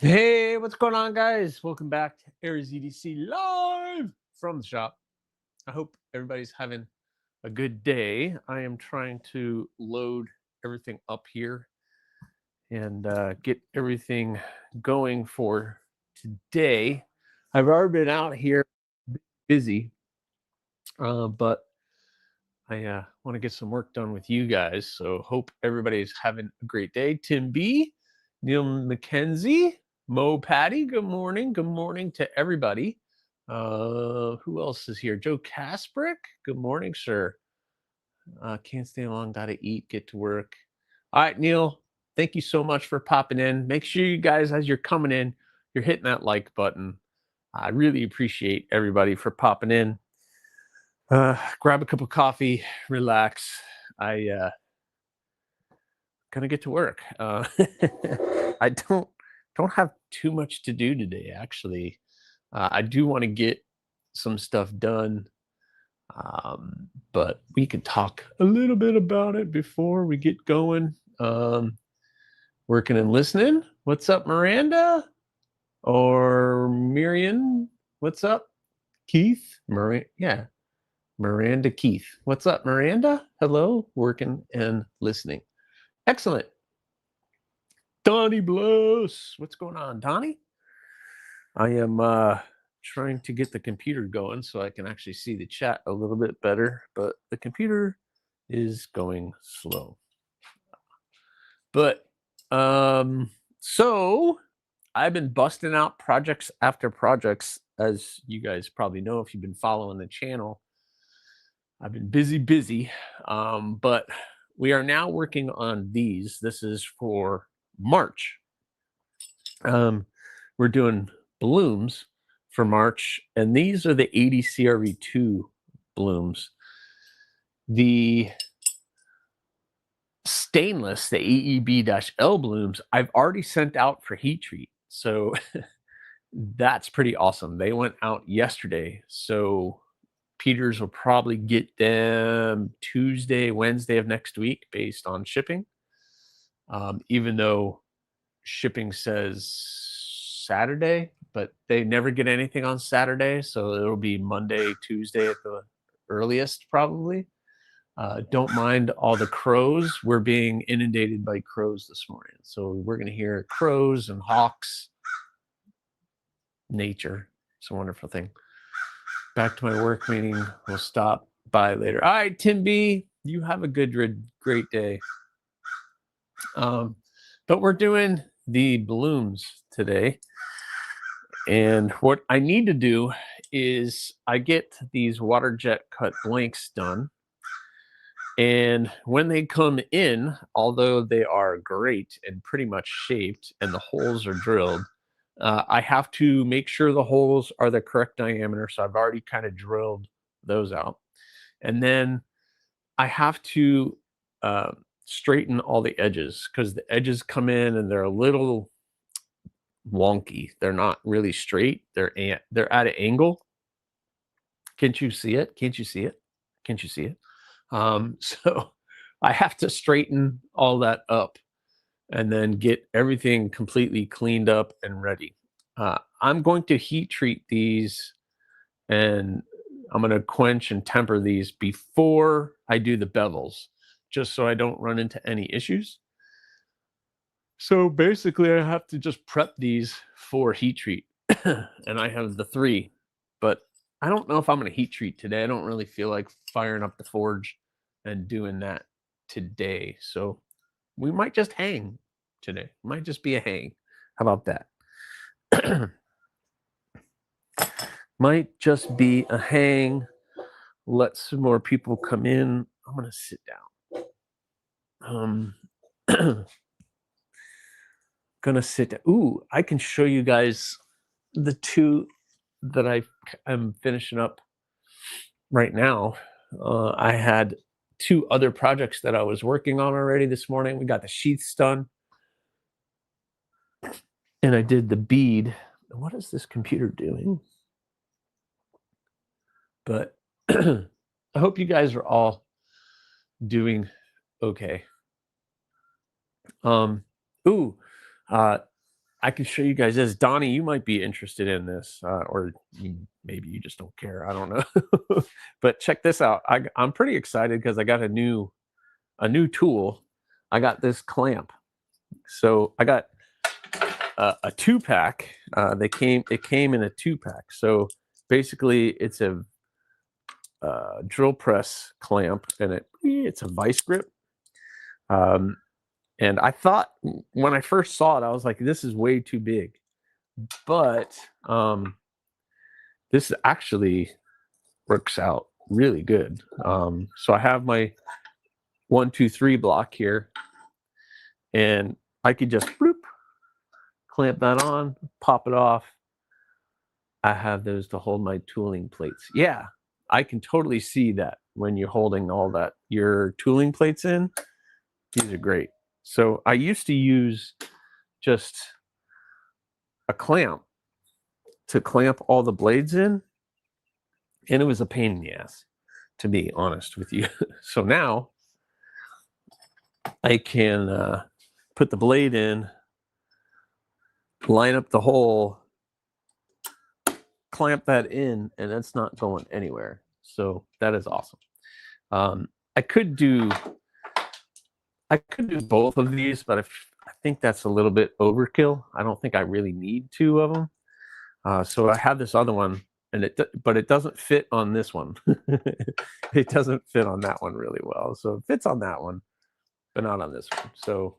Hey, what's going on, guys? Welcome back to AriesEDC live from the shop. I hope everybody's having a good day. I am trying to load everything up here and get everything going for today. I've already been out here busy, but I want to get some work done with you guys. So hope everybody's having a great day. Tim B, Neil McKenzie, Mo Patty, good morning. Good morning to everybody. Who else is here? Joe Kasprick, good morning, sir. Can't stay long, gotta eat, get to work. All right, Neil, thank you so much for popping in. Make sure you guys, as you're coming in, you're hitting that like button. I really appreciate everybody for popping in. Grab a cup of coffee, relax. I gonna get to work. I don't have too much to do today, actually. I do want to get some stuff done, but we can talk a little bit about it before we get going. Working and listening. What's up, Miranda? Or Miriam? What's up, Keith? Yeah, Miranda Keith. What's up, Miranda? Hello, working and listening. Excellent. Donnie Bloss. What's going on, Donnie? I am trying to get the computer going so I can actually see the chat a little bit better, but the computer is going slow. But so I've been busting out projects after projects, as you guys probably know if you've been following the channel. I've been busy, but we are now working on these. This is for March. We're doing blooms for March, and these are the 80 CRV2 blooms. The stainless, the AEB-L blooms, I've already sent out for heat treat. So that's pretty awesome. They went out yesterday. So Peters will probably get them Tuesday, Wednesday of next week based on shipping. Even though shipping says Saturday, but they never get anything on Saturday. So it'll be Monday, Tuesday at the earliest, probably. Don't mind all the crows. We're being inundated by crows this morning. So we're going to hear crows and hawks. Nature. It's a wonderful thing. Back to my work meeting. We'll stop by later. All right, Tim B, you have a great day. But we're doing the blooms today. And what I need to do is I get these water jet cut blanks done. And when they come in, although they are great and pretty much shaped and the holes are drilled, I have to make sure the holes are the correct diameter. So I've already kind of drilled those out. And then I have to straighten all the edges because the edges come in and they're a little wonky. They're not really straight. They're at an angle. Can't you see it? Can't you see it? Can't you see it? So I have to straighten all that up and then get everything completely cleaned up and ready. I'm going to heat treat these and I'm going to quench and temper these before I do the bevels, just so I don't run into any issues. So basically I have to just prep these for heat treat and I have the 3, but I don't know if I'm going to heat treat today. I don't really feel like firing up the forge and doing that today. So we might just hang today. Might just be a hang. How about that? Might just be a hang. Let some more people come in. I'm going to sit down. Gonna sit down. Ooh, I can show you guys the 2 that I'm finishing up right now. I had 2 other projects that I was working on already this morning. We got the sheaths done. And I did the bead. What is this computer doing? But I hope you guys are all doing okay. I can show you guys this. Donnie, you might be interested in this, or maybe you just don't care. I don't know. But check this out. I'm pretty excited because I got a new tool. I got this clamp. So I got a 2-pack. It came in a 2-pack. So basically, it's a drill press clamp, and it's a vice grip. And I thought when I first saw it, I was like, this is way too big. But this actually works out really good. So I have my 1, 2, 3 block here, and I could just bloop, clamp that on, pop it off. I have those to hold my tooling plates. Yeah, I can totally see that when you're holding all that your tooling plates in. These are great. So I used to use just a clamp to clamp all the blades in, and it was a pain in the ass, to be honest with you. So now I can put the blade in, line up the hole, clamp that in, and that's not going anywhere. So that is awesome. I could do both of these, but I think that's a little bit overkill. I don't think I really need 2 of them. So I have this other one, but it doesn't fit on this one. It doesn't fit on that one really well. So it fits on that one, but not on this one. So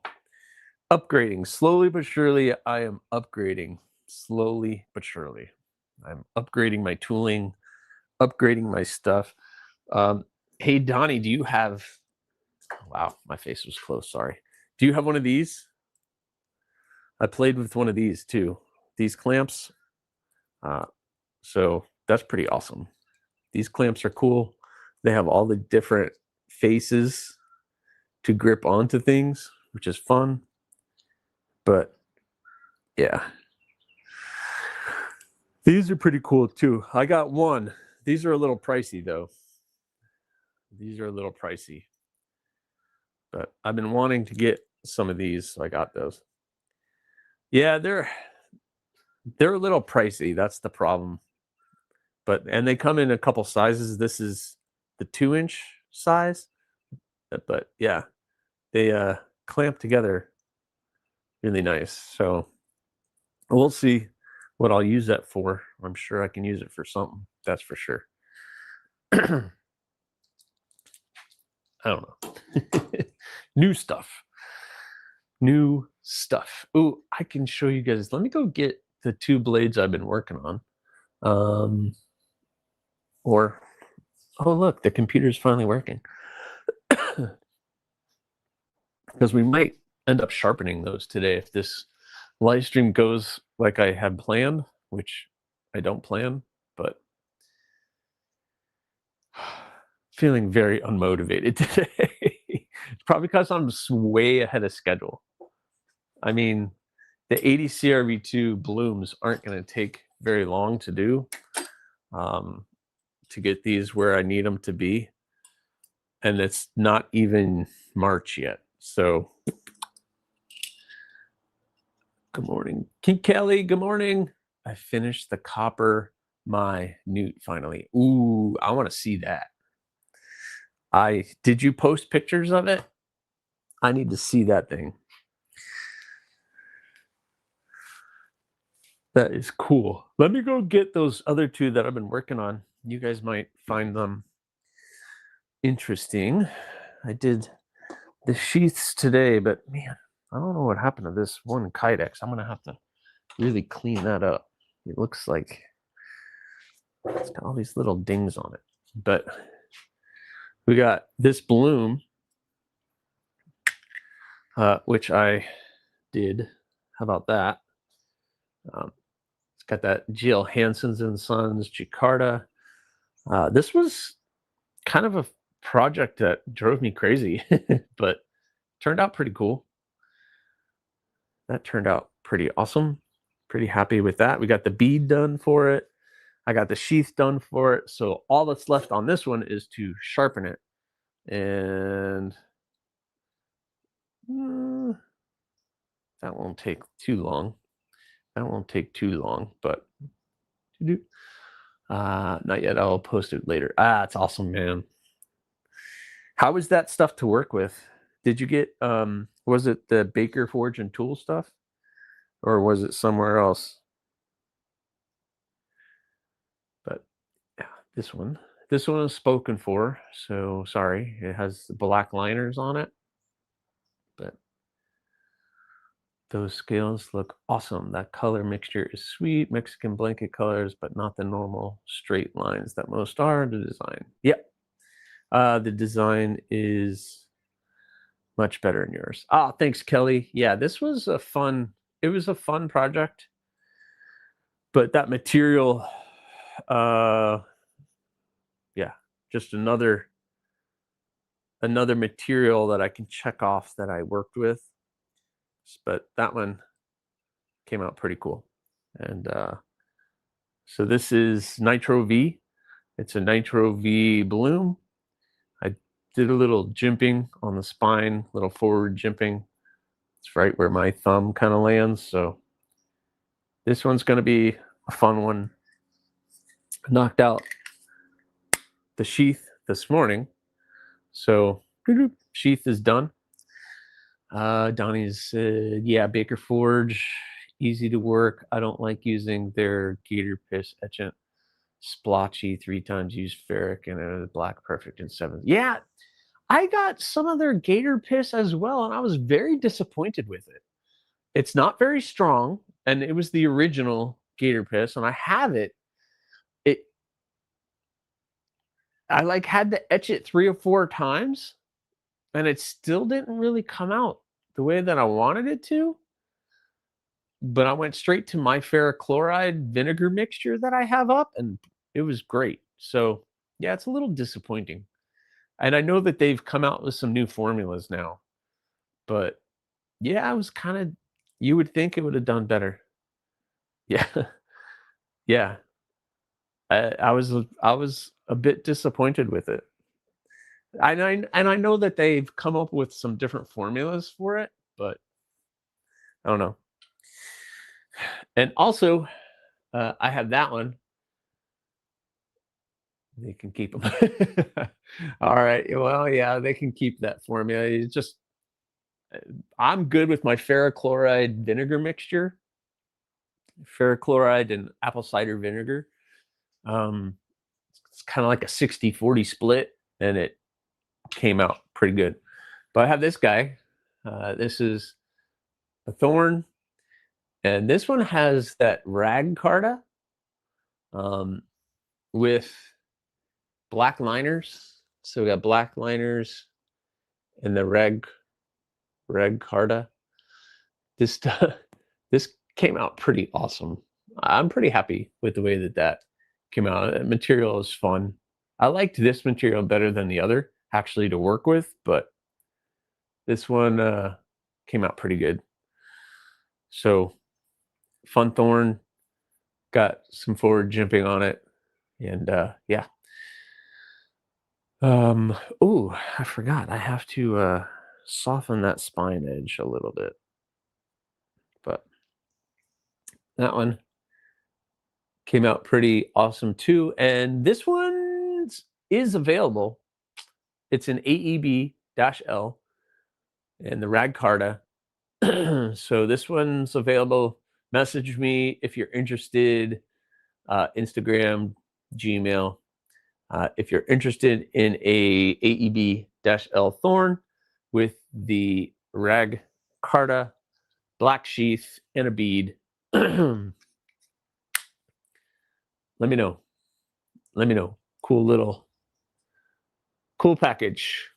upgrading slowly but surely. I am upgrading slowly but surely. I'm upgrading my tooling, upgrading my stuff. Hey, Donnie, do you have... Wow, my face was close. Sorry. Do you have one of these? I played with one of these too. These clamps. So that's pretty awesome. These clamps are cool. They have all the different faces to grip onto things, which is fun. But yeah, these are pretty cool too. I got one. These are a little pricey though. These are a little pricey, but I've been wanting to get some of these, so I got those. Yeah, they're a little pricey. That's the problem. And they come in a couple sizes. This is the 2-inch size, but yeah, they clamp together really nice. So we'll see what I'll use that for. I'm sure I can use it for something. That's for sure. I don't know. New stuff. Ooh, I can show you guys. Let me go get the 2 blades I've been working on. Oh, look, the computer's finally working. Because we might end up sharpening those today if this live stream goes like I had planned, which I don't plan, but feeling very unmotivated today. It's probably because I'm way ahead of schedule. I mean, the 80 CRV2 blooms aren't going to take very long to do, to get these where I need them to be. And it's not even March yet. So good morning, King Kelly. Good morning. I finished the copper my newt finally. Ooh, I want to see that. Did you post pictures of it? I need to see that thing. That is cool. Let me go get those other 2 that I've been working on. You guys might find them interesting. I did the sheaths today, but man, I don't know what happened to this one Kydex. I'm gonna have to really clean that up. It looks like it's got all these little dings on it. But we got this bloom, which I did. How about that? It's got that GL Hansen's and Sons Jakarta. This was kind of a project that drove me crazy, but turned out pretty cool. That turned out pretty awesome. Pretty happy with that. We got the bead done for it. I got the sheath done for it. So all that's left on this one is to sharpen it. And that won't take too long. that won't take too long, but not yet. I'll post it later. It's awesome, man. How was that stuff to work with? Did you get was it the Baker Forge and Tool stuff, or was it somewhere else? But yeah, this one is spoken for, so sorry. It has the black liners on it, but those scales look awesome. That color mixture is sweet. Mexican blanket colors, but not the normal straight lines that most are. The design, yep. The design is much better than yours. Thanks, Kelly. Yeah, this was a fun. It was a fun project, but that material, yeah, just another material that I can check off that I worked with. But that one came out pretty cool. And so this is Nitro V. It's a Nitro V bloom. I did a little jimping on the spine, little forward jimping. It's right where my thumb kind of lands. So this one's going to be a fun one. Knocked out the sheath this morning. So sheath is done. Donnie said, yeah, Baker Forge, easy to work. I don't like using their gator piss etchant. Splotchy, 3 times used ferric and a black perfect in 7. Yeah, I got some of their gator piss as well, and I was very disappointed with it. It's not very strong, and it was the original gator piss, and I have it. I like had to etch it 3 or 4 times, and it still didn't really come out the way that I wanted it to. But I went straight to my ferrochloride vinegar mixture that I have up, and it was great. So yeah, it's a little disappointing. And I know that they've come out with some new formulas now, but yeah, I was kind of, you would think it would have done better. Yeah. Yeah. I was a bit disappointed with it. And I know that they've come up with some different formulas for it, but I don't know. And also, I have that one. They can keep them. All right. Well, yeah, they can keep that formula. It's just, I'm good with my ferrochloride vinegar mixture, ferrochloride and apple cider vinegar. It's kind of like a 60-40 split, and it came out pretty good. But I have this guy. This is a thorn, and this one has that rag carta with black liners. So we got black liners and the rag carta. This came out pretty awesome. I'm pretty happy with the way that came out. The material is fun. I liked this material better than the other actually to work with, but this one came out pretty good. So fun thorn, got some forward jimping on it, and yeah. Oh, I forgot. I have to soften that spine edge a little bit. But that one came out pretty awesome too. And this one is available. It's an AEB-L and the rag carta. So this one's available. Message me if you're interested. Instagram, Gmail. If you're interested in a AEB-L thorn with the rag carta, black sheath, and a bead, let me know. Let me know. Cool package.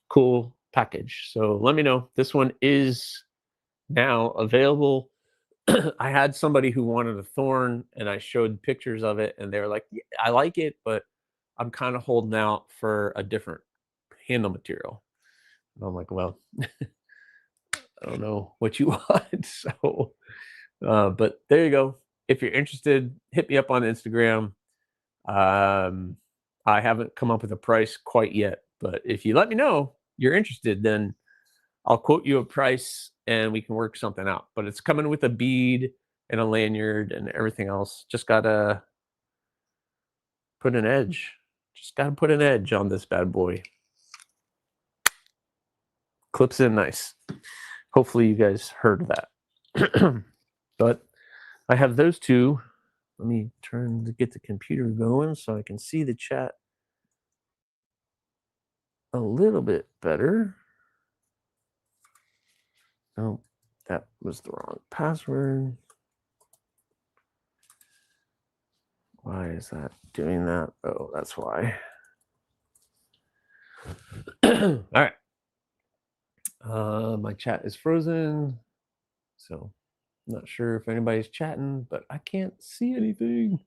So let me know. This one is now available. I had somebody who wanted a thorn, and I showed pictures of it, and they're like, yeah, I like it, but I'm kind of holding out for a different handle material. And I'm like, well, I don't know what you want. So, but there you go. If you're interested, hit me up on Instagram. I haven't come up with a price quite yet, but if you let me know you're interested, then I'll quote you a price and we can work something out. But it's coming with a bead and a lanyard and everything else. Just gotta put an edge. Just gotta put an edge on this bad boy. Clips in nice. Hopefully you guys heard that. But I have those two. Let me turn to get the computer going so I can see the chat a little bit better. Oh, that was the wrong password. Why is that doing that? Oh, that's why. All right. My chat is frozen, so I'm not sure if anybody's chatting, but I can't see anything.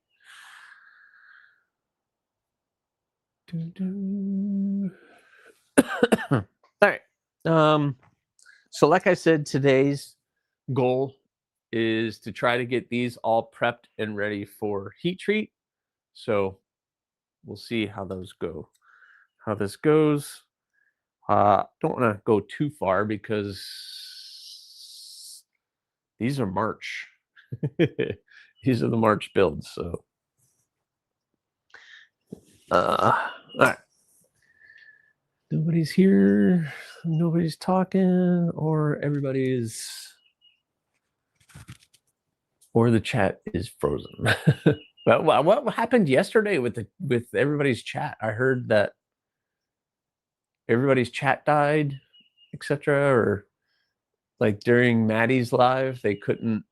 All right. So like I said, today's goal is to try to get these all prepped and ready for heat treat. So we'll see how those go. How this goes. Don't want to go too far because these are March. These are the March builds. So, all right. Nobody's here. Nobody's talking, or everybody's, or the chat is frozen. But what happened yesterday with everybody's chat? I heard that everybody's chat died, etc. Or like during Maddie's live, they couldn't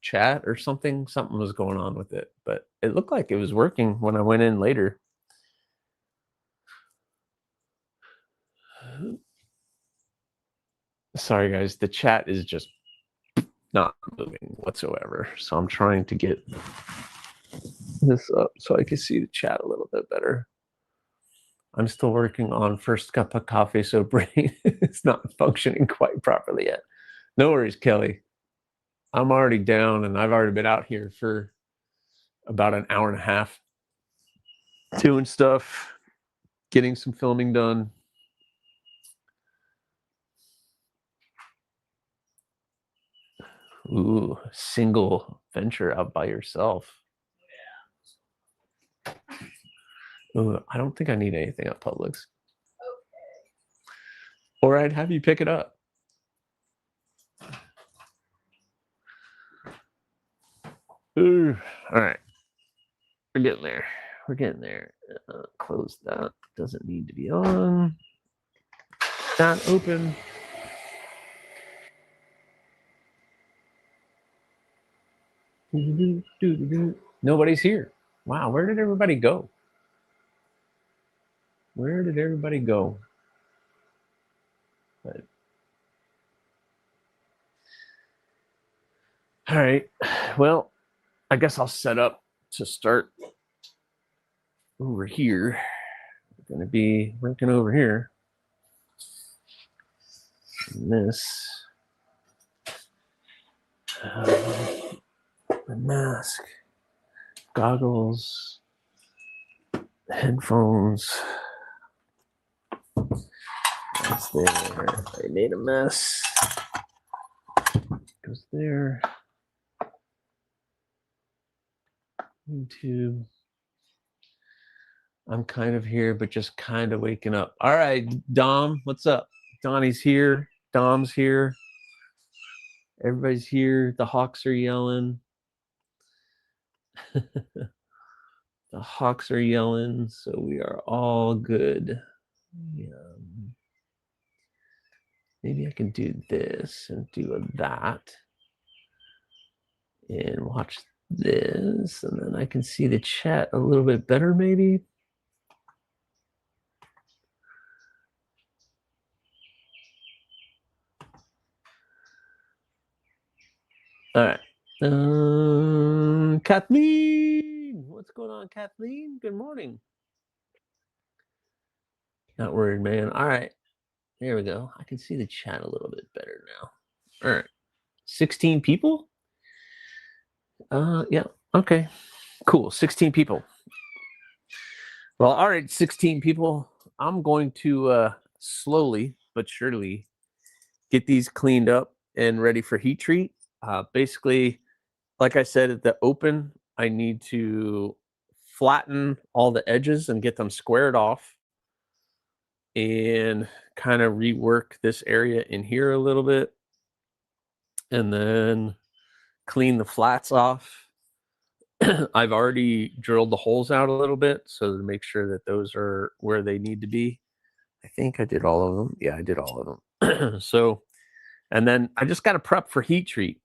chat or something. Something was going on with it, but it looked like it was working when I went in later. Sorry guys, the chat is just not moving whatsoever. So I'm trying to get this up so I can see the chat a little bit better. I'm still working on first cup of coffee, so brain is not functioning quite properly yet. No worries, Kelly. I'm already down and I've already been out here for about an hour and a half doing stuff, getting some filming done. Ooh, single venture out by yourself. Ooh, I don't think I need anything at Publix. Okay. Or I'd have you pick it up. Ooh, all right. We're getting there. We're getting there. Close that. Doesn't need to be on. That open. Nobody's here. Wow, where did everybody go? Where did everybody go? But, all right. Well, I guess I'll set up to start over here. We're going to be working over here. And this. The mask. Goggles. Headphones. That's there. I made a mess. Goes there. YouTube. I'm kind of here, but just kind of waking up. All right, Dom, what's up? Donnie's here. Dom's here. Everybody's here. The Hawks are yelling. The Hawks are yelling, so we are all good. Yeah. Maybe I can do this and do that. And watch this, and then I can see the chat a little bit better, maybe. All right. Kathleen, what's going on, Kathleen? Good morning. Not worried, man. All right. There we go. I can see the chat a little bit better now. All right. 16 people? Yeah. Okay. Cool. 16 people. Well, all right, 16 people. I'm going to slowly but surely get these cleaned up and ready for heat treat. Basically, like I said, at the open, I need to flatten all the edges and get them squared off and kind of rework this area in here a little bit, and then clean the flats off. I've already drilled the holes out a little bit so to make sure that those are where they need to be. I think I did all of them. Yeah, I did all of them. So, and then I just got to prep for heat treat.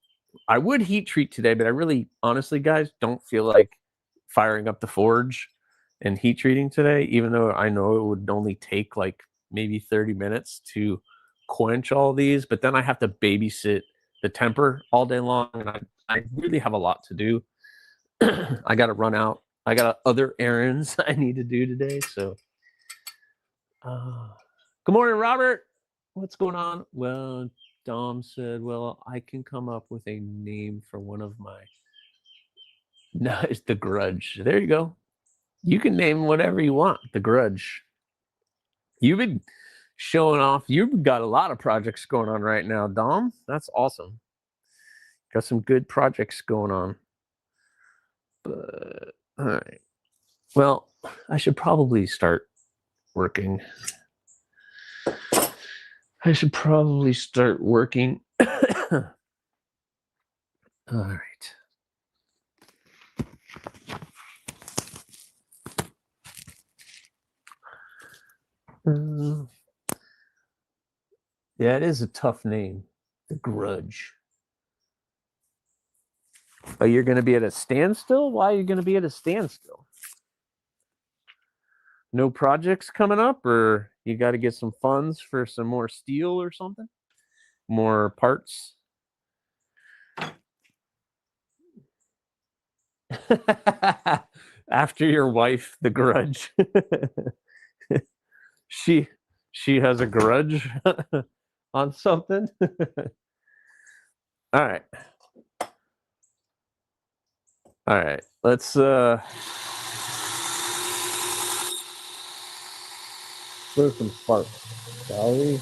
I would heat treat today, but I really, honestly, guys, don't feel like firing up the forge and heat treating today, even though I know it would only take like maybe 30 minutes to quench all these, but then I have to babysit the temper all day long, and I really have a lot to do. I got to run out. I got other errands I need to do today. So, good morning, Robert. What's going on? Well, Dom said, well, I can come up with a name for one of my. No, it's The Grudge. There you go. You can name whatever you want. The Grudge. You've been showing off. You've got a lot of projects going on right now, Dom. That's awesome. Got some good projects going on. But, all right. Well, I should probably start working. I should probably start working. All right. Yeah, it is a tough name. The Grudge. Oh, you're going to be at a standstill? Why are you going to be at a standstill? No projects coming up, or you got to get some funds for some more steel or something? More parts? After your wife, the grudge. she has a grudge on something. All right. All right. Let's throw some sparks, shall we?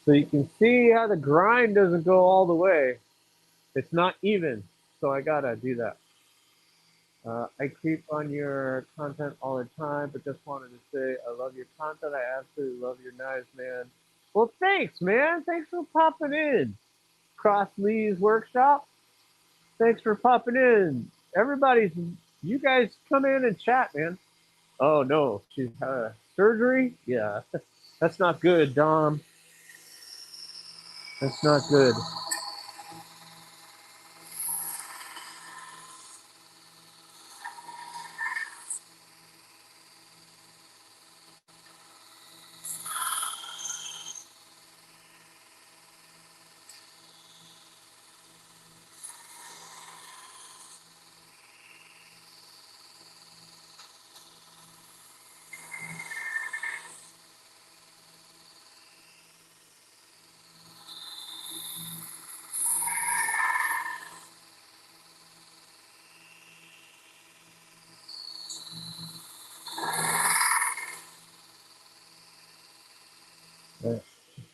So you can see how the grind doesn't go all the way. It's not even, so I gotta do that. I creep on your content all the time, but just wanted to say I love your content. I absolutely love your knives, man. Well, thanks, man. Thanks for popping in. Cross Lee's workshop. Thanks for popping in. You guys come in and chat, man. Oh, no. She's had surgery? Yeah. That's not good, Dom. That's not good.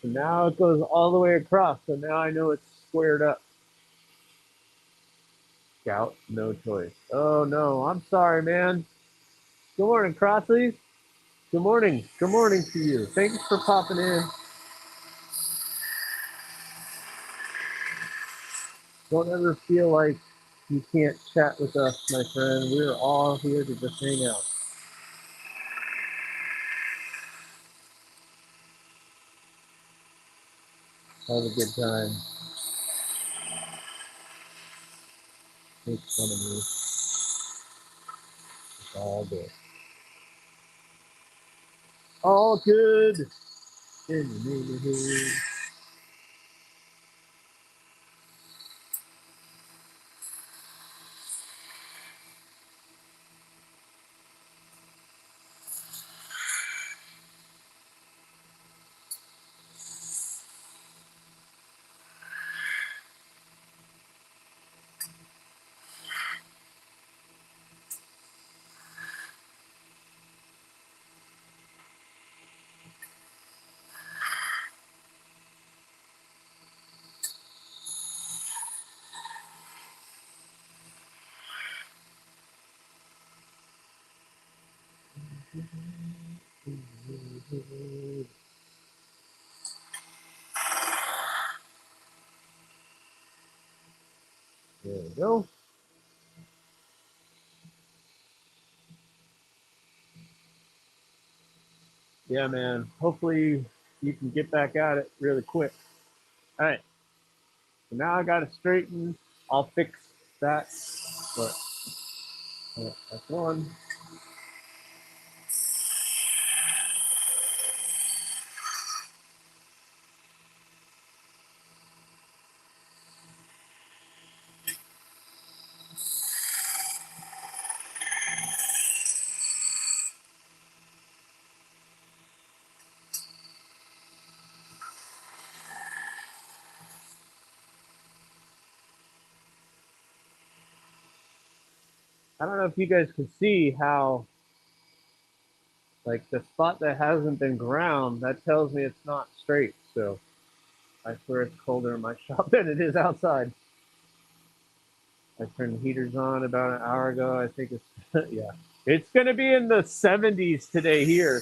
So now it goes all the way across. So now I know it's squared up. Scout, no choice. Oh, no. I'm sorry, man. Good morning, Crossley. Good morning. Good morning to you. Thanks for popping in. Don't ever feel like you can't chat with us, my friend. We're all here to just hang out. Have a good time. Make fun of me. It's all good. All good in the neighborhood. There we go. Yeah, man. Hopefully you can get back at it really quick. All right. So now I got it straightened. I'll fix that. But that's one. I don't know if you guys can see how, like, the spot that hasn't been ground, that tells me it's not straight. So I swear it's colder in my shop than it is outside. I turned the heaters on about an hour ago. I think it's, yeah. It's going to be in the 70s today here.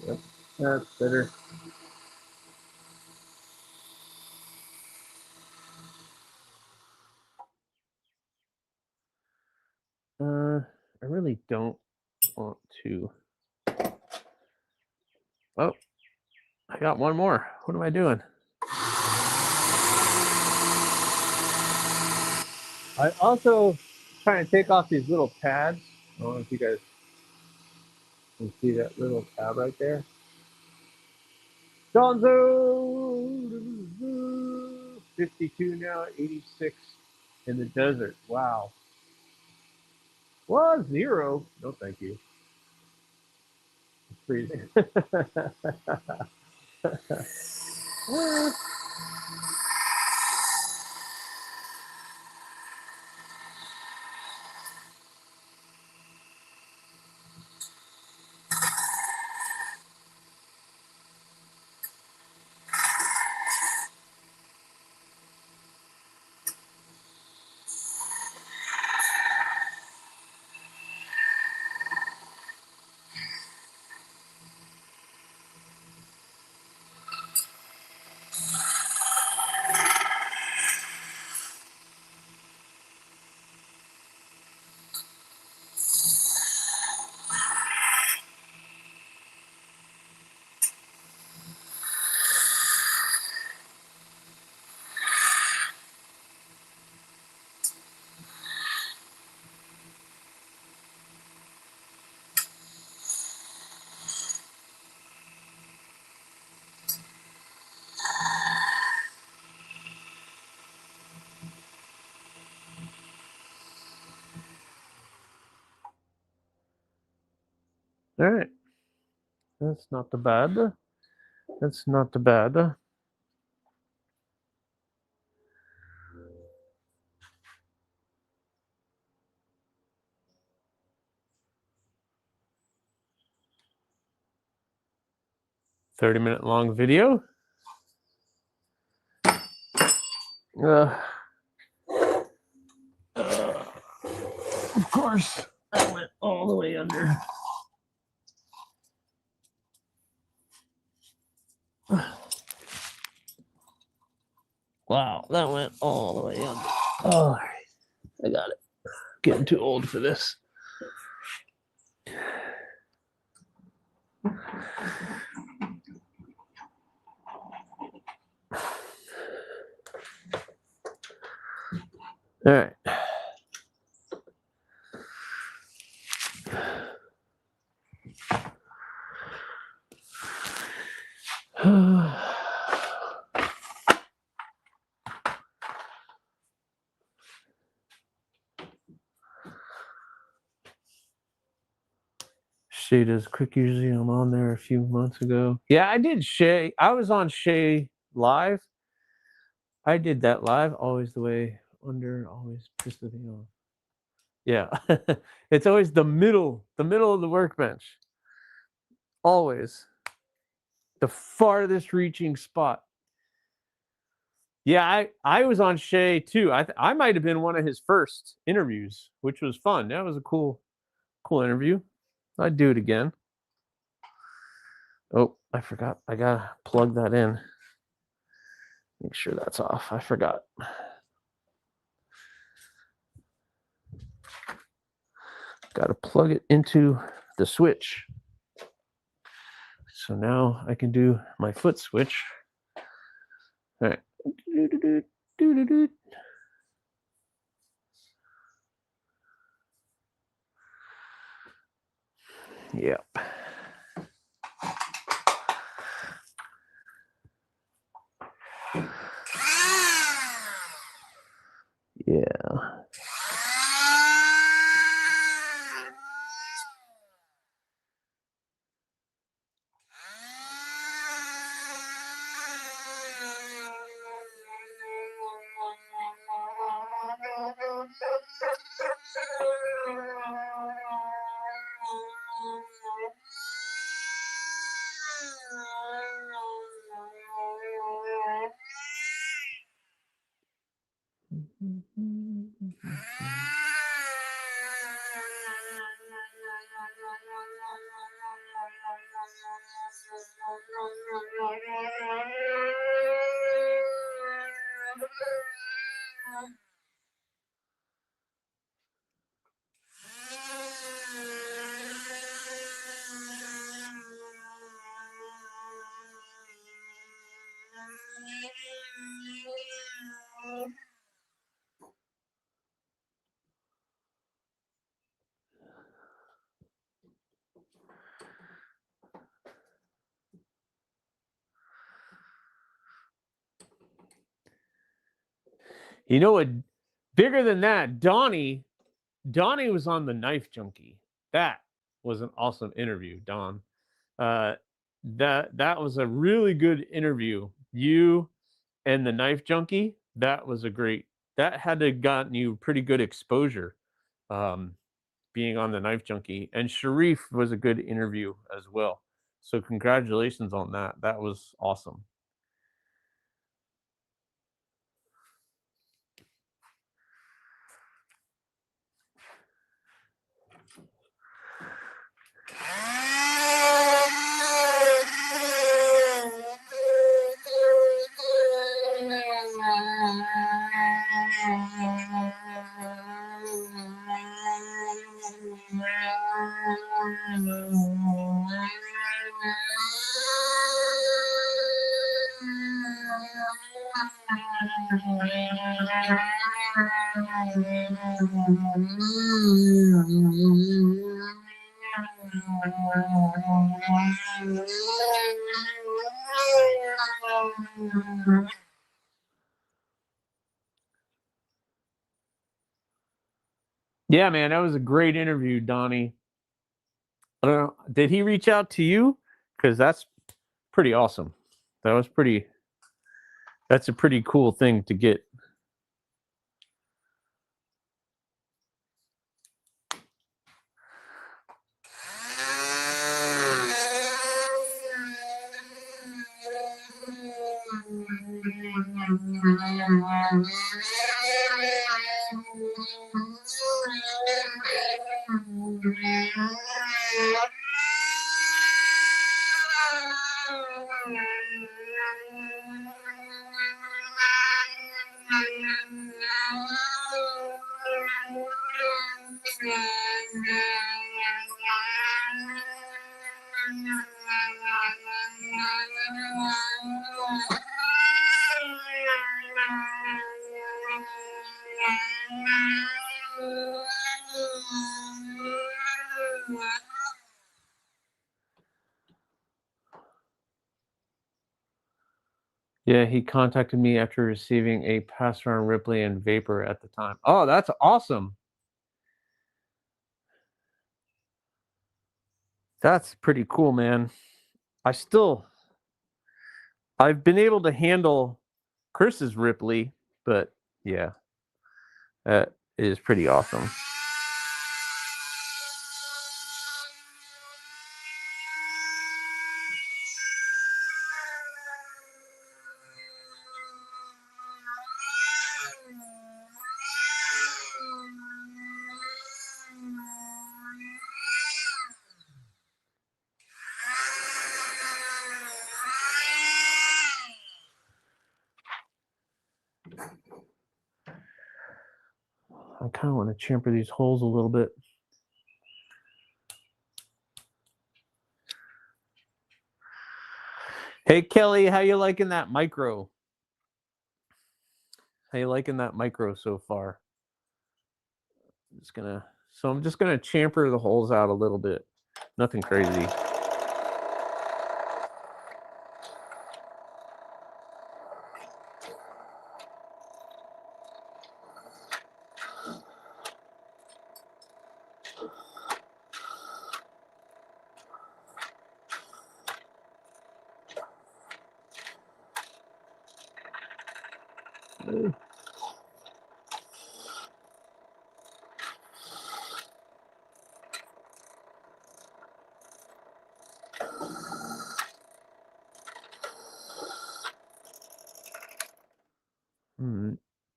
Yep, that's better. I really don't want to. Oh, I got one more. What am I doing? I also trying to take off these little pads. I don't know if you guys can see that little tab right there. Gonzo! 52 now, 86 in the desert. Wow. Well, 0. No, thank you. It's freezing. All right. That's not the bad. That's not the bad. $30-minute long video. Of course, I went all the way under. Wow, that went all the way under. Oh, I got it. Getting too old for this. All right. Shay does quick usually. I'm on there a few months ago. Yeah, I did Shay. I was on Shay live. I did that live. Always the way under, always push the thing on. Yeah. It's always the middle of the workbench. Always. The farthest reaching spot. Yeah, I was on Shay too. I might have been one of his first interviews, which was fun. That was a cool interview. I'd do it again. Oh, I forgot. I gotta plug that in. Make sure that's off. I forgot. Got to plug it into the switch. So now I can do my foot switch. All right. Yep. Yeah. You know what? Bigger than that, Donnie was on the Knife Junkie. That was an awesome interview, Don. That was a really good interview. You and the Knife Junkie. That was a great. That had to gotten you pretty good exposure, being on the Knife Junkie. And Sharif was a good interview as well. So congratulations on that. That was awesome. Yeah, man, that was a great interview, Donnie. I don't know. Did he reach out to you? Because that's pretty awesome. That's a pretty cool thing to get. Yeah, he contacted me after receiving a pass around Ripley and Vapor at the time. Oh, that's awesome. That's pretty cool, man. I've been able to handle Chris's Ripley, but yeah, that is pretty awesome. I kind of want to chamfer these holes a little bit. Hey, Kelly, how you liking that micro? How you liking that micro so far? I'm just gonna chamfer the holes out a little bit. Nothing crazy.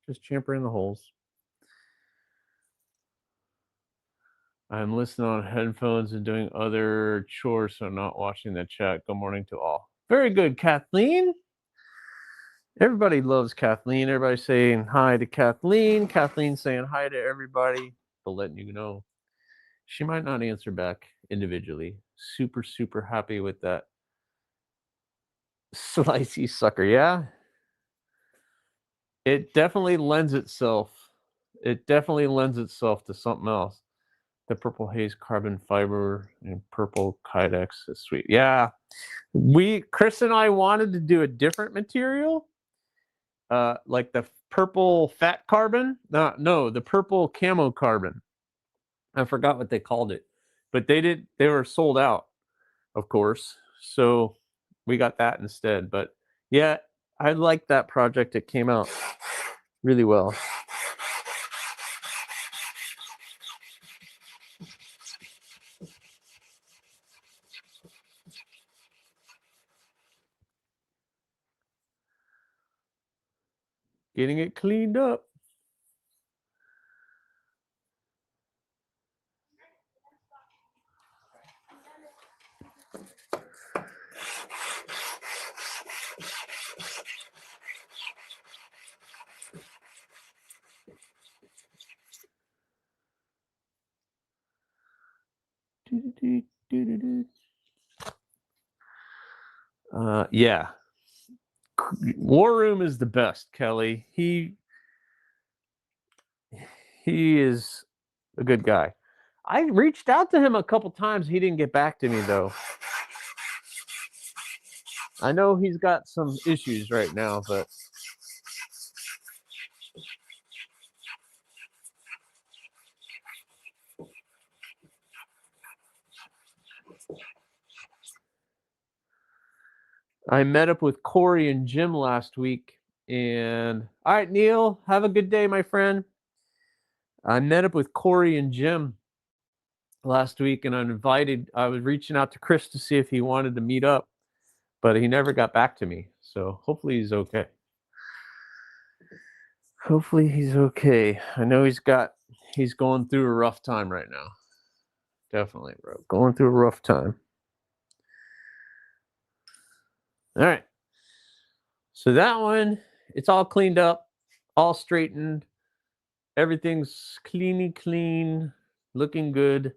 Just champering the holes. I'm listening on headphones and doing other chores, so not watching the chat. Good morning to all. Very good, Kathleen. Everybody loves Kathleen. Everybody's saying hi to Kathleen. Kathleen's saying hi to everybody, but letting you know she might not answer back individually. Super, super happy with that slicey sucker. Yeah. It definitely lends itself. It definitely lends itself to something else. The purple haze carbon fiber and purple kydex is sweet. Yeah. Chris and I wanted to do a different material. Like the purple fat carbon. No, the purple camo carbon. I forgot what they called it. But they were sold out, of course. So we got that instead. But yeah, I like that project. It came out really well. Getting it cleaned up. Yeah. War Room is the best, Kelly. He is a good guy. I reached out to him a couple times. He didn't get back to me, though. I know he's got some issues right now, but I met up with Corey and Jim last week. And all right, Neil, have a good day, my friend. I met up with Corey and Jim last week, and I was reaching out to Chris to see if he wanted to meet up, but he never got back to me. So hopefully he's okay. Hopefully he's okay. I know he's going through a rough time right now. Definitely, bro. Going through a rough time. All right. So that one, it's all cleaned up, all straightened. Everything's clean, looking good.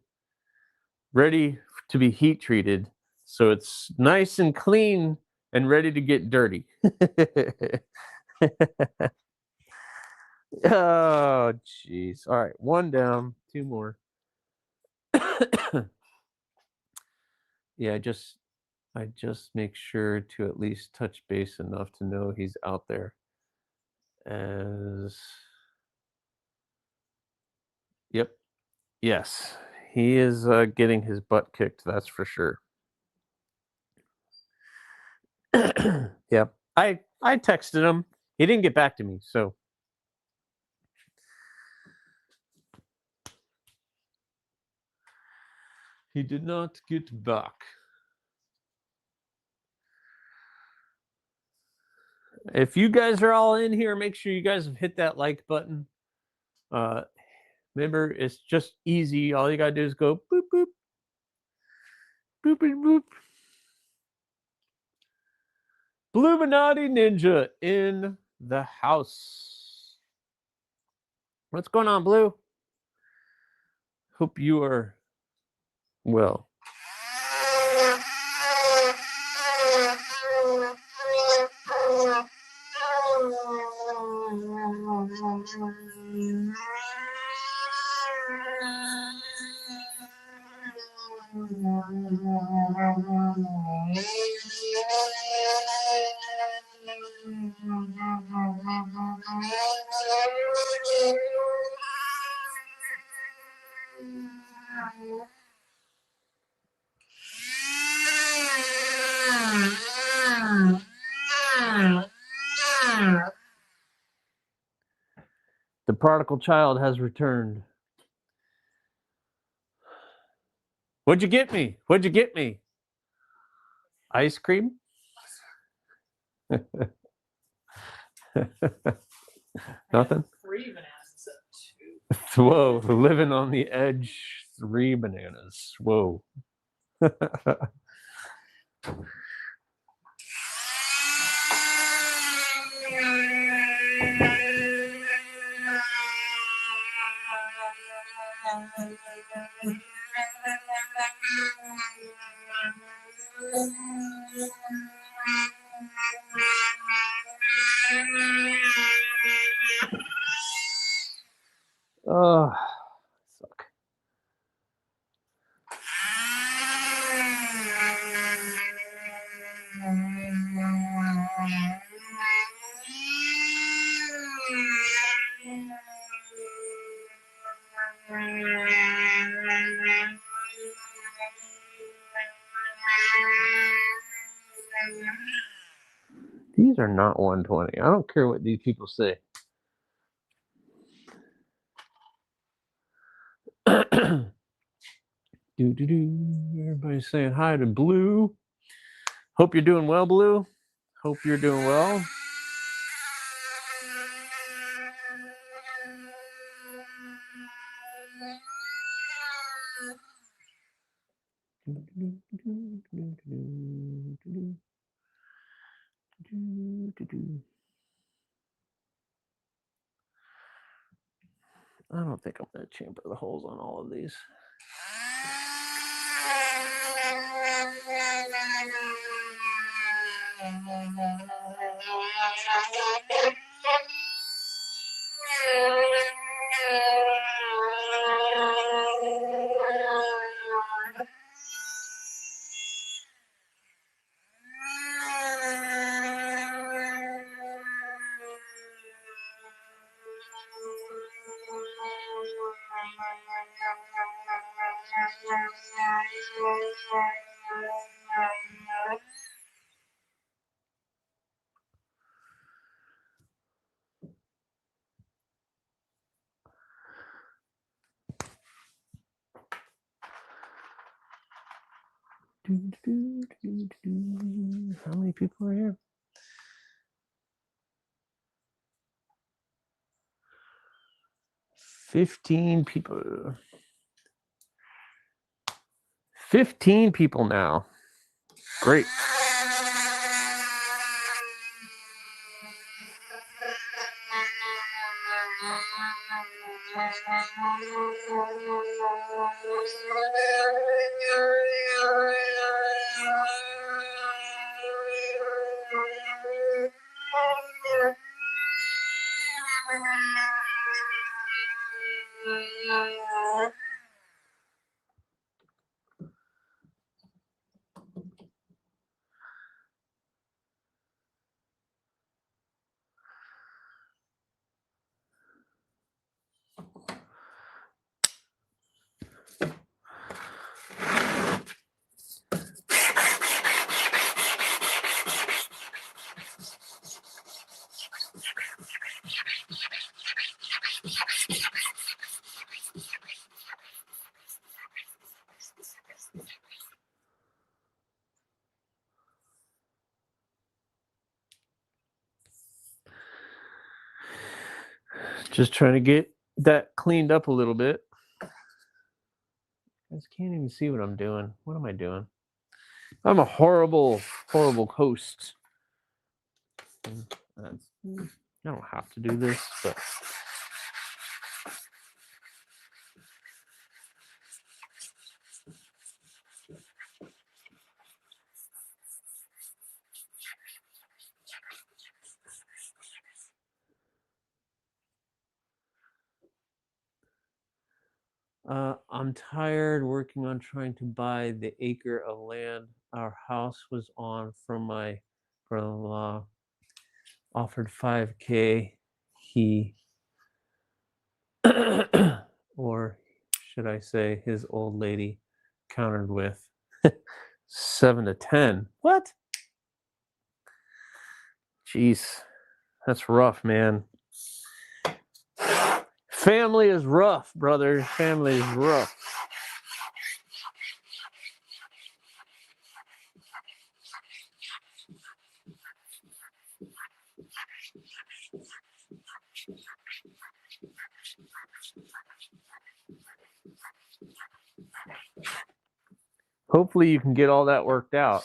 ready to be heat treated. So it's nice and clean and ready to get dirty. Oh, jeez. All right, one down, two more. Yeah, I just make sure to at least touch base enough to know he's out there. As yep, yes, he is getting his butt kicked. That's for sure. Yep, I texted him. He didn't get back to me, so he did not get back. If you guys are all in here, make sure you guys have hit that like button. Remember, it's just easy. All you gotta do is go boop boop boop boop boop. Bluminati Ninja in the house. What's going on, Blue? Hope you are well. The prodigal child has returned. What'd you get me? What'd you get me? Ice cream? Nothing? 3 bananas instead of 2. Whoa, living on the edge, 3 bananas. Whoa. Oh, suck. These are not 120. I don't care what these people say. Everybody's saying hi to Blue. Hope you're doing well, Blue. Hope you're doing well. I don't think I'm going to chamfer the holes on all of these. How many people are here? 15 people. 15 people now. Great. Just trying to get that cleaned up a little bit. I just can't even see what I'm doing. What am I doing? I'm a horrible, horrible host. I don't have to do this, but I'm tired working on trying to buy the acre of land our house was on from my brother-in-law. Offered $5K. He, or should I say, his old lady, countered with 7 to 10. What? Jeez, that's rough, man. Family is rough, brother. Family is rough. Hopefully you can get all that worked out.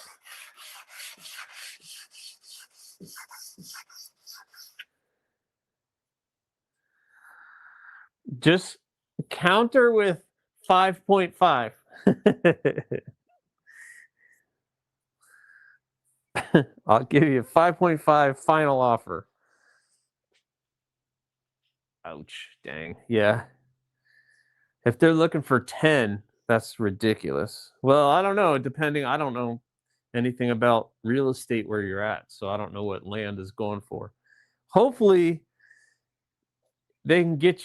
Just counter with 5.5. I'll give you a 5.5 final offer. Ouch, dang. Yeah. If they're looking for 10, that's ridiculous. Well, I don't know. I don't know anything about real estate where you're at, so I don't know what land is going for. Hopefully, they can get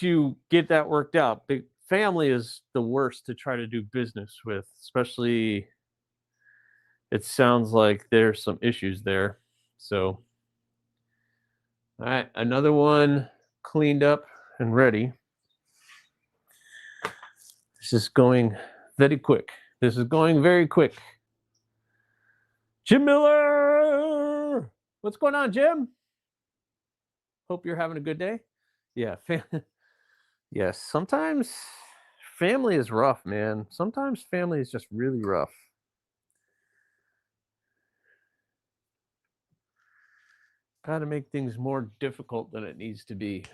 that worked out. Big family is the worst to try to do business with, especially it sounds like there's some issues there. So, all right, another one cleaned up and ready. This is going very quick. This is going very quick. Jim Miller! What's going on, Jim? Hope you're having a good day. Yeah, yes, sometimes family is rough, man. Sometimes family is just really rough. Got to make things more difficult than it needs to be.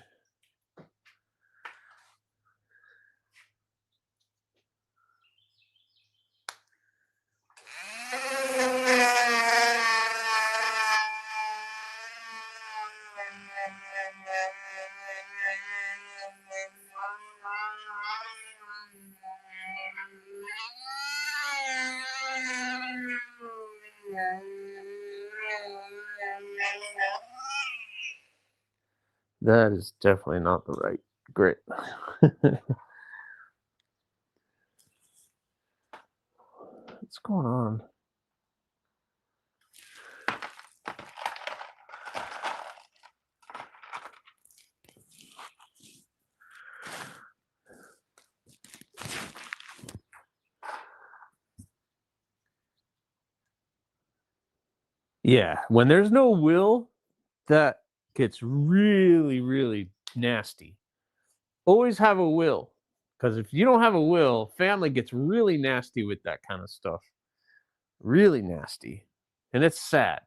That is definitely not the right grit. What's going on? Yeah, when there's no will, that gets really, really nasty. Always have a will, because if you don't have a will, family gets really nasty with that kind of stuff. Really nasty. And it's sad.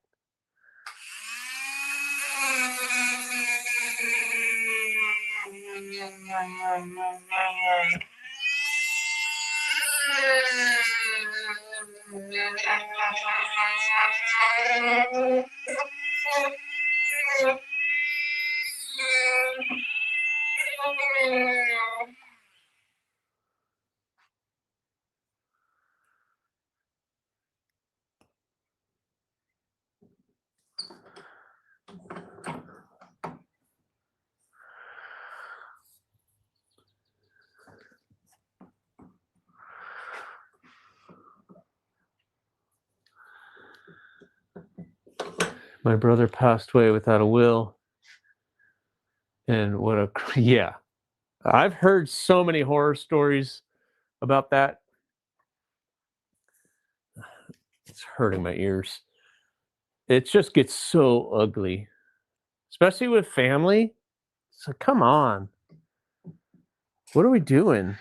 My brother passed away without a will. And what a, yeah. I've heard so many horror stories about that. It's hurting my ears. It just gets so ugly, especially with family. So come on. What are we doing?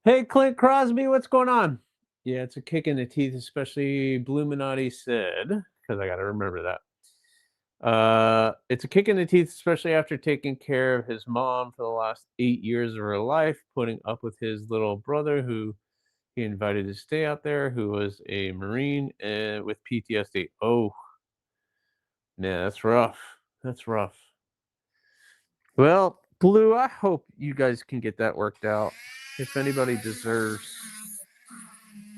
Hey, Clint Crosby, what's going on? Yeah, it's a kick in the teeth, especially Bluminati said, because I got to remember that. It's a kick in the teeth, especially after taking care of his mom for the last 8 years of her life, putting up with his little brother who he invited to stay out there, who was a Marine and with PTSD. Oh, yeah, that's rough. That's rough. Well, Blue, I hope you guys can get that worked out. If anybody deserves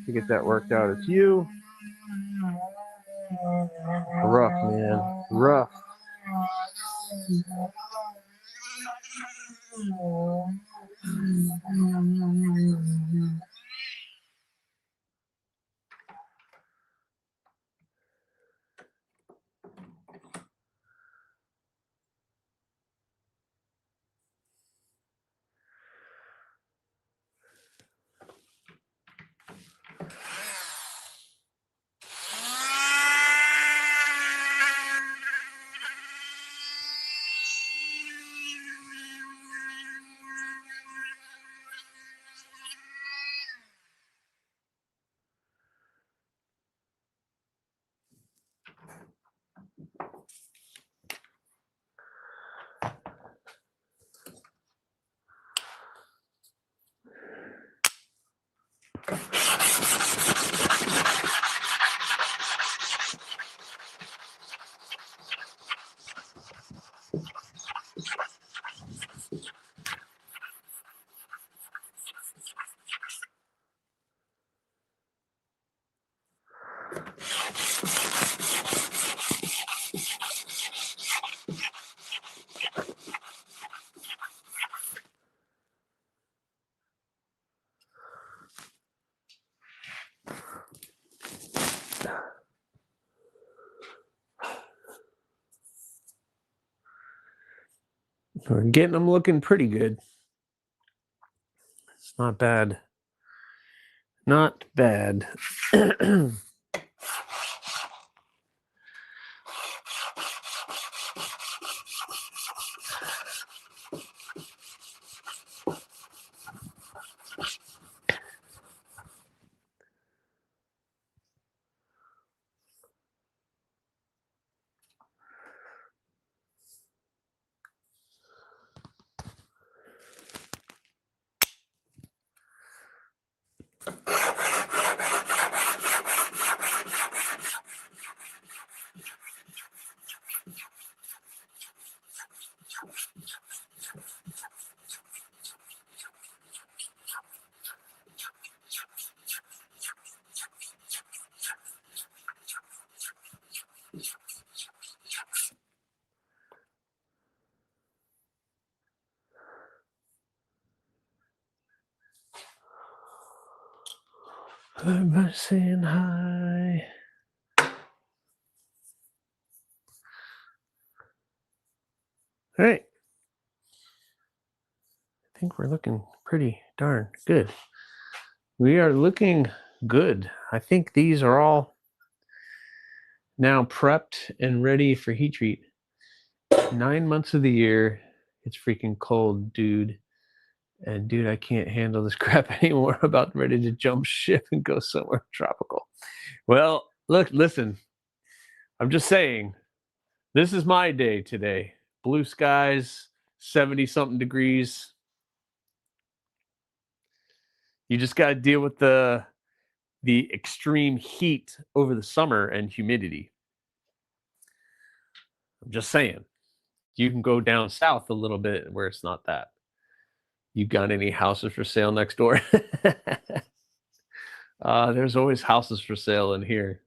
to get that worked out, it's you. Rough, man. Rough. We're getting them looking pretty good. It's not bad. Not bad. Everybody saying hi. All right. I think we're looking pretty darn good. We are looking good. I think these are all now prepped and ready for heat treat. 9 months of the year, it's freaking cold, dude. And dude, I can't handle this crap anymore. I'm about ready to jump ship and go somewhere tropical. Well, look, listen. I'm just saying, this is my day today. Blue skies, 70 something degrees. You just got to deal with the extreme heat over the summer and humidity. I'm just saying. You can go down south a little bit where it's not that. You got any houses for sale next door? There's always houses for sale in here.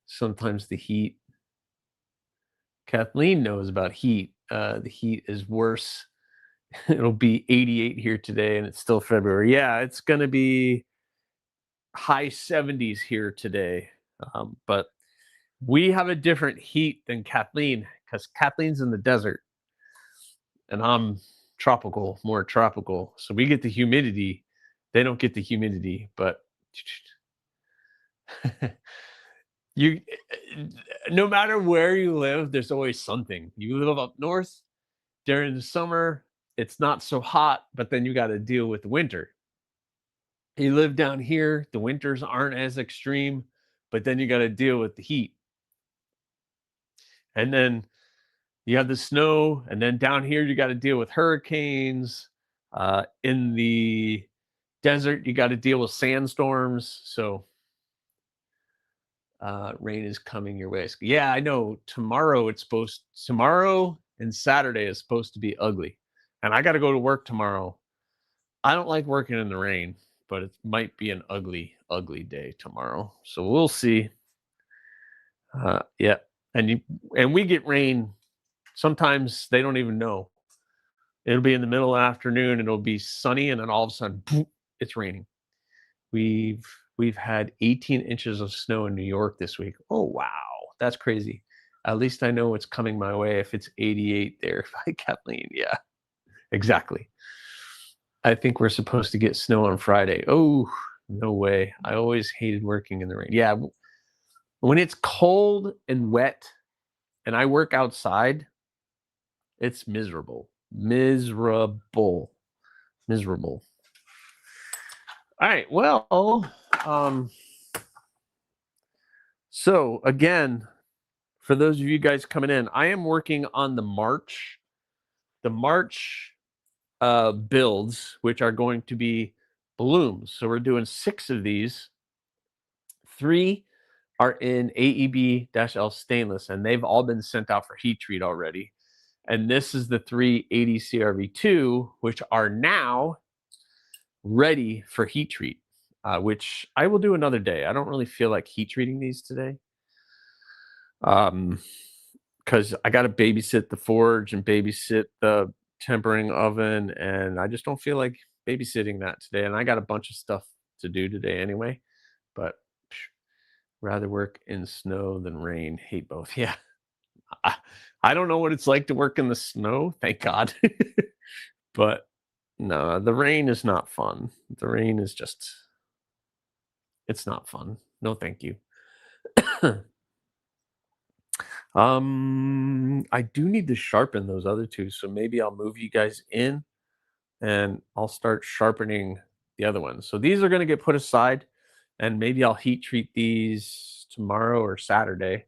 Sometimes the heat. Kathleen knows about heat. The heat is worse. It'll be 88 here today, and it's still February. Yeah, it's going to be high 70s here today. But we have a different heat than Kathleen because Kathleen's in the desert, and I'm tropical, more tropical. So we get the humidity. They don't get the humidity, but you, no matter where you live, there's always something. You live up north during the summer, it's not so hot, but then you got to deal with winter. You live down here, the winters aren't as extreme, but then you got to deal with the heat. And then you have the snow, and then down here you got to deal with hurricanes. In the desert, you got to deal with sandstorms. So rain is coming your way. Yeah, I know. Tomorrow and Saturday is supposed to be ugly, and I got to go to work tomorrow. I don't like working in the rain, but it might be an ugly, ugly day tomorrow. So we'll see. Yeah, and we get rain. Sometimes they don't even know. It'll be in the middle of the afternoon. It'll be sunny, and then all of a sudden, boom, it's raining. We've had 18 inches of snow in New York this week. Oh wow, that's crazy. At least I know it's coming my way if it's 88 there by Kathleen. Yeah, exactly. I think we're supposed to get snow on Friday. Oh, no way. I always hated working in the rain. Yeah, when it's cold and wet and I work outside, it's miserable. Miserable. Miserable. All right, well, so again, for those of you guys coming in, I am working on the March builds, which are going to be blooms. So we're doing 6 of these. 3 are in AEB-L stainless, and they've all been sent out for heat treat already. And this is the 380 CRV2, which are now ready for heat treat, which I will do another day. I don't really feel like heat treating these today. Because I got to babysit the forge and babysit the tempering oven, and I just don't feel like babysitting that today. And I got a bunch of stuff to do today anyway, but rather work in snow than rain. Hate both. Yeah. I don't know what it's like to work in the snow, thank God. But no, the rain is not fun. The rain is just, it's not fun. No, thank you. I do need to sharpen those other 2, so maybe I'll move you guys in and I'll start sharpening the other ones. So these are going to get put aside, and maybe I'll heat treat these tomorrow or Saturday.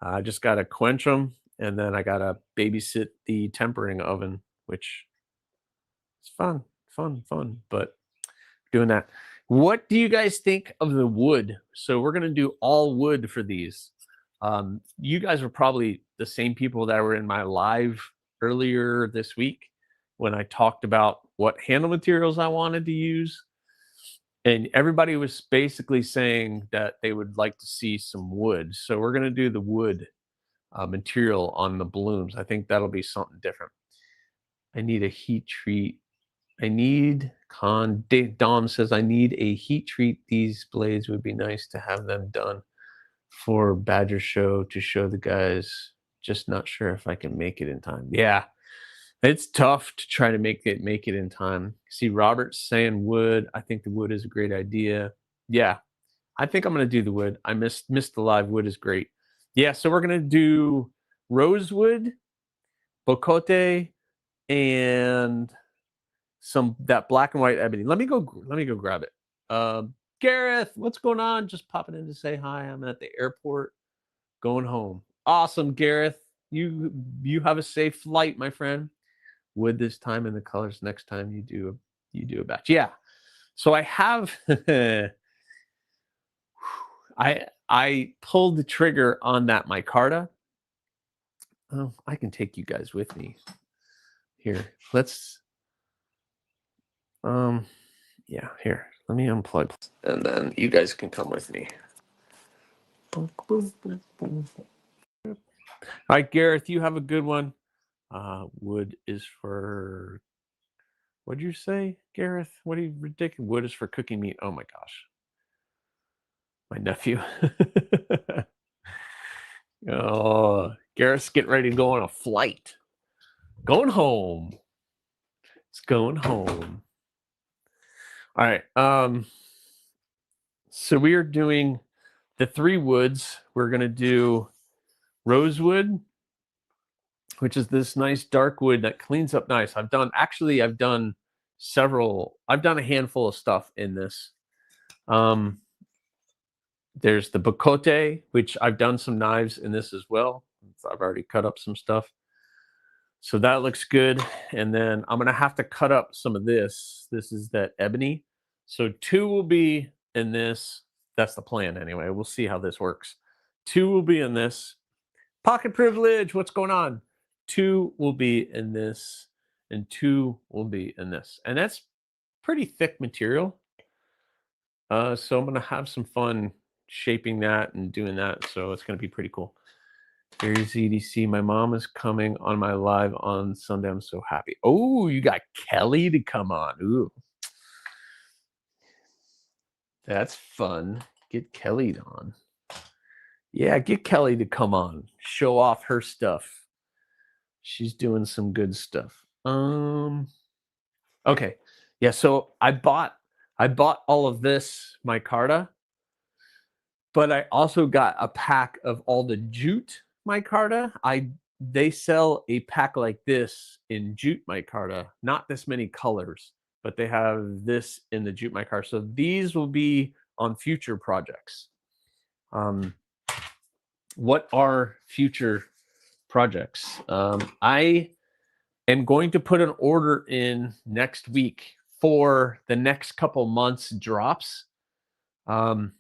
I just got to quench them, and then I got to babysit the tempering oven, which is fun, but doing that. What do you guys think of the wood? So we're going to do all wood for these. You guys are probably the same people that were in my live earlier this week when I talked about what handle materials I wanted to use. And everybody was basically saying that they would like to see some wood. So we're going to do the wood material on the blooms. I think that'll be something different. I need a heat treat. Dom says, I need a heat treat. These blades would be nice to have them done for Badger Show to show the guys. Just not sure if I can make it in time. Yeah. It's tough to try to make it in time. See, Robert's saying wood. I think the wood is a great idea. Yeah, I think I'm gonna do the wood. I missed the live wood is great. Yeah, so we're gonna do rosewood, bocote, and some that black and white ebony. Let me go grab it. Gareth, what's going on? Just popping in to say hi. I'm at the airport going home. Awesome, Gareth. You have a safe flight, my friend. Wood this time and the colors next time you do a batch. Yeah. So I have I pulled the trigger on that micarta. Oh, I can take you guys with me. Here. Let's yeah, here. Let me unplug and then you guys can come with me. All right, Gareth, you have a good one. Wood is for, what'd you say, Gareth? What are you ridiculous? Wood is for cooking meat. Oh my gosh. My nephew. Oh, Gareth's getting ready to go on a flight. Going home. It's going home. All right. So we are doing the 3 woods. We're gonna do rosewood, which is this nice dark wood that cleans up nice. I've done a handful of stuff in this. There's the bocote, which I've done some knives in this as well. I've already cut up some stuff. So that looks good. And then I'm gonna have to cut up some of this. This is that ebony. So 2 will be in this. That's the plan anyway. We'll see how this works. 2 will be in this. Pocket privilege, what's going on? 2 will be in this, and 2 will be in this. And that's pretty thick material. So I'm gonna have some fun shaping that and doing that. So it's gonna be pretty cool. AriesEDC, my mom is coming on my live on Sunday. I'm so happy. Oh, you got Kelly to come on. Ooh. That's fun. Get Kelly on. Yeah, get Kelly to come on. Show off her stuff. She's doing some good stuff. Okay. Yeah, so I bought all of this micarta, but I also got a pack of all the jute micarta. They sell a pack like this in jute micarta, not this many colors, but they have this in the jute micarta. So these will be on future projects. What are future projects? I am going to put an order in next week for the next couple months drops. We're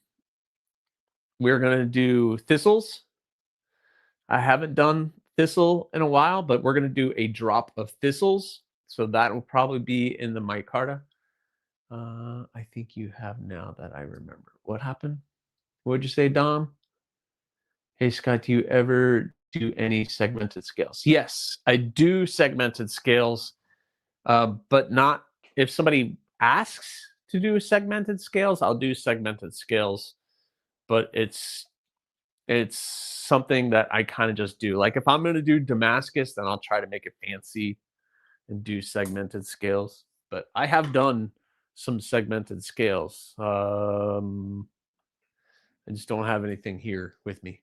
going to do thistles. I haven't done thistle in a while, but we're going to do a drop of thistles. So that will probably be in the micarta. I think you have now that I remember. What happened? What'd you say, Dom? Hey, Scott, do you ever do any segmented scales? Yes, I do segmented scales, but not if somebody asks to do segmented scales, I'll do segmented scales, but it's something that I kind of just do. Like if I'm going to do Damascus, then I'll try to make it fancy and do segmented scales. But I have done some segmented scales. I just don't have anything here with me.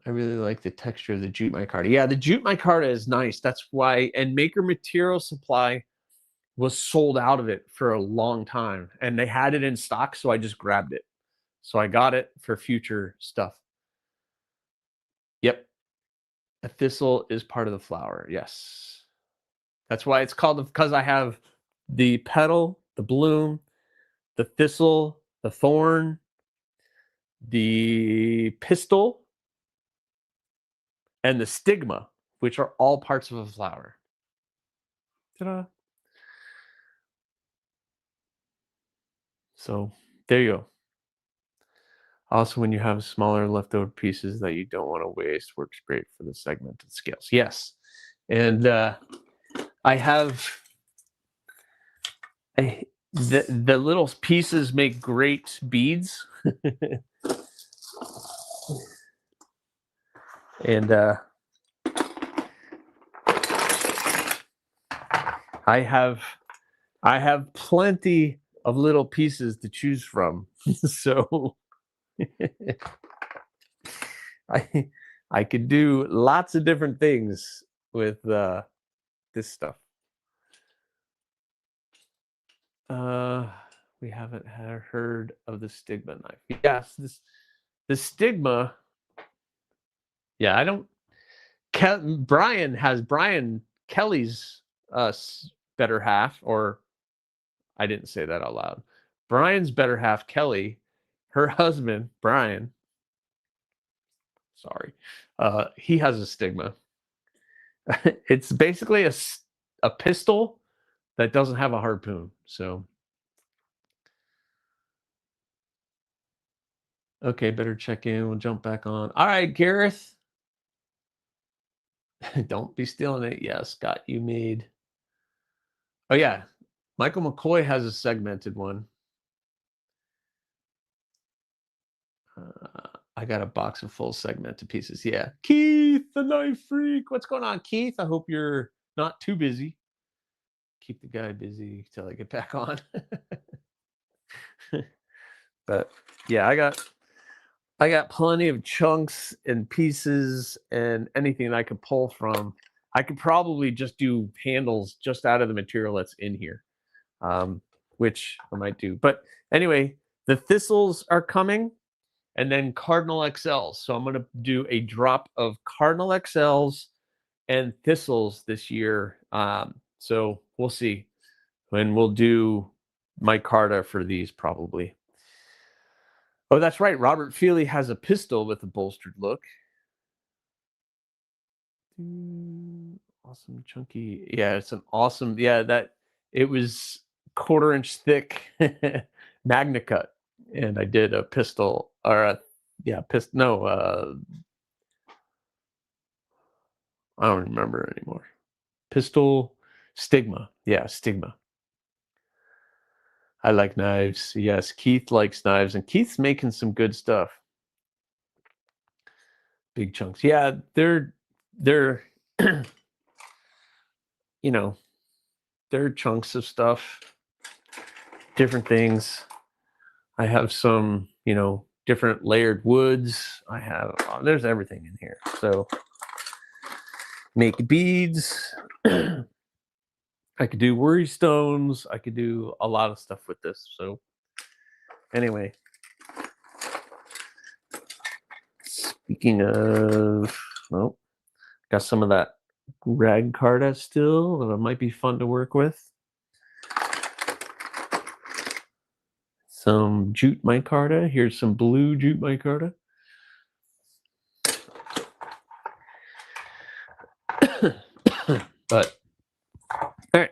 I really like the texture of the jute micarta. Yeah, the jute micarta is nice. That's why, and Maker Material Supply was sold out of it for a long time, and they had it in stock, so I just grabbed it. So I got it for future stuff. Yep. A thistle is part of the flower. Yes. That's why it's called, because I have the petal, the bloom, the thistle, the thorn, the pistil, and the stigma, which are all parts of a flower. Ta-da. So there you go. Also, when you have smaller leftover pieces that you don't want to waste, works great for the segmented scales. Yes. And I have the little pieces make great beads. And I have plenty of little pieces to choose from. So I could do lots of different things with this stuff. We haven't heard of the stigma knife. Yes, the stigma. Yeah, I don't. Brian Kelly's better half, or I didn't say that out loud. Brian's better half, Kelly, her husband, Brian. Sorry, he has a stigma. It's basically a pistol that doesn't have a harpoon. So, okay, better check in. We'll jump back on. All right, Gareth. Don't be stealing it. Yeah, Scott, you made. Oh, yeah. Michael McCoy has a segmented one. I got a box of full segmented pieces. Yeah. Keith, the knife freak. What's going on, Keith? I hope you're not too busy. Keep the guy busy till I get back on. But yeah, I got plenty of chunks and pieces and anything I could pull from. I could probably just do handles just out of the material that's in here, which I might do. But anyway, the thistles are coming, and then Cardinal XLs. So I'm going to do a drop of Cardinal XLs and thistles this year. So we'll see. And we'll do micarta for these probably. Oh, that's right. Robert Feely has a pistol with a bolstered look. Awesome, chunky. Yeah, it's an awesome. Yeah, that it was 1/4 inch thick Magna cut, and I did a pistol or a pistol. No, I don't remember anymore. Pistol stigma. Yeah, stigma. I like knives. Yes, Keith likes knives, and Keith's making some good stuff. Big chunks. Yeah, they're you know, they're chunks of stuff, different things. I have some, different layered woods. I have there's everything in here. So make beads. I could do worry stones. I could do a lot of stuff with this. So anyway, speaking of, well, got some of that rag carta still that might be fun to work with. Some jute micarta. Here's some blue jute micarta. But all right,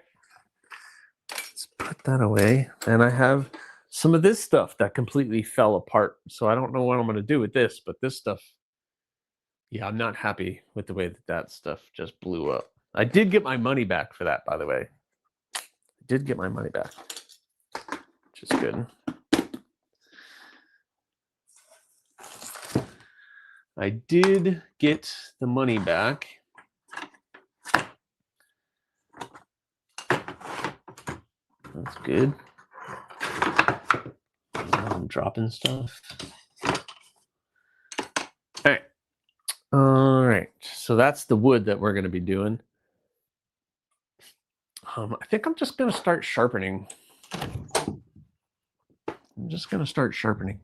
let's put that away. And I have some of this stuff that completely fell apart. So I don't know what I'm going to do with this, but this stuff, yeah, I'm not happy with the way that stuff just blew up. I did get my money back for that, by the way. I did get my money back, which is good. I did get the money back. That's good. I'm dropping stuff. All right. So that's the wood that we're going to be doing. I think I'm just going to start sharpening. I'm just going to start sharpening.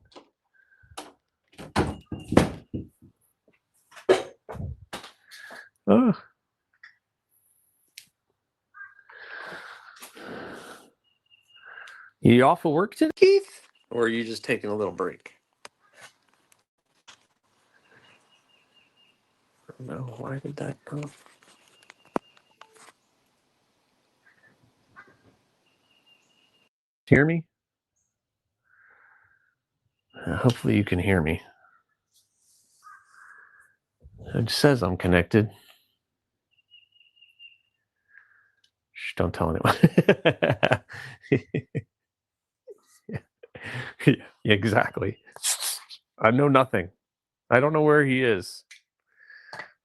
Oh. You off of work today, Keith? Or are you just taking a little break? I don't know. Why did that go? Hear me? Hopefully you can hear me. It says I'm connected. Shh, don't tell anyone. Yeah, exactly. I know nothing. I don't know where he is.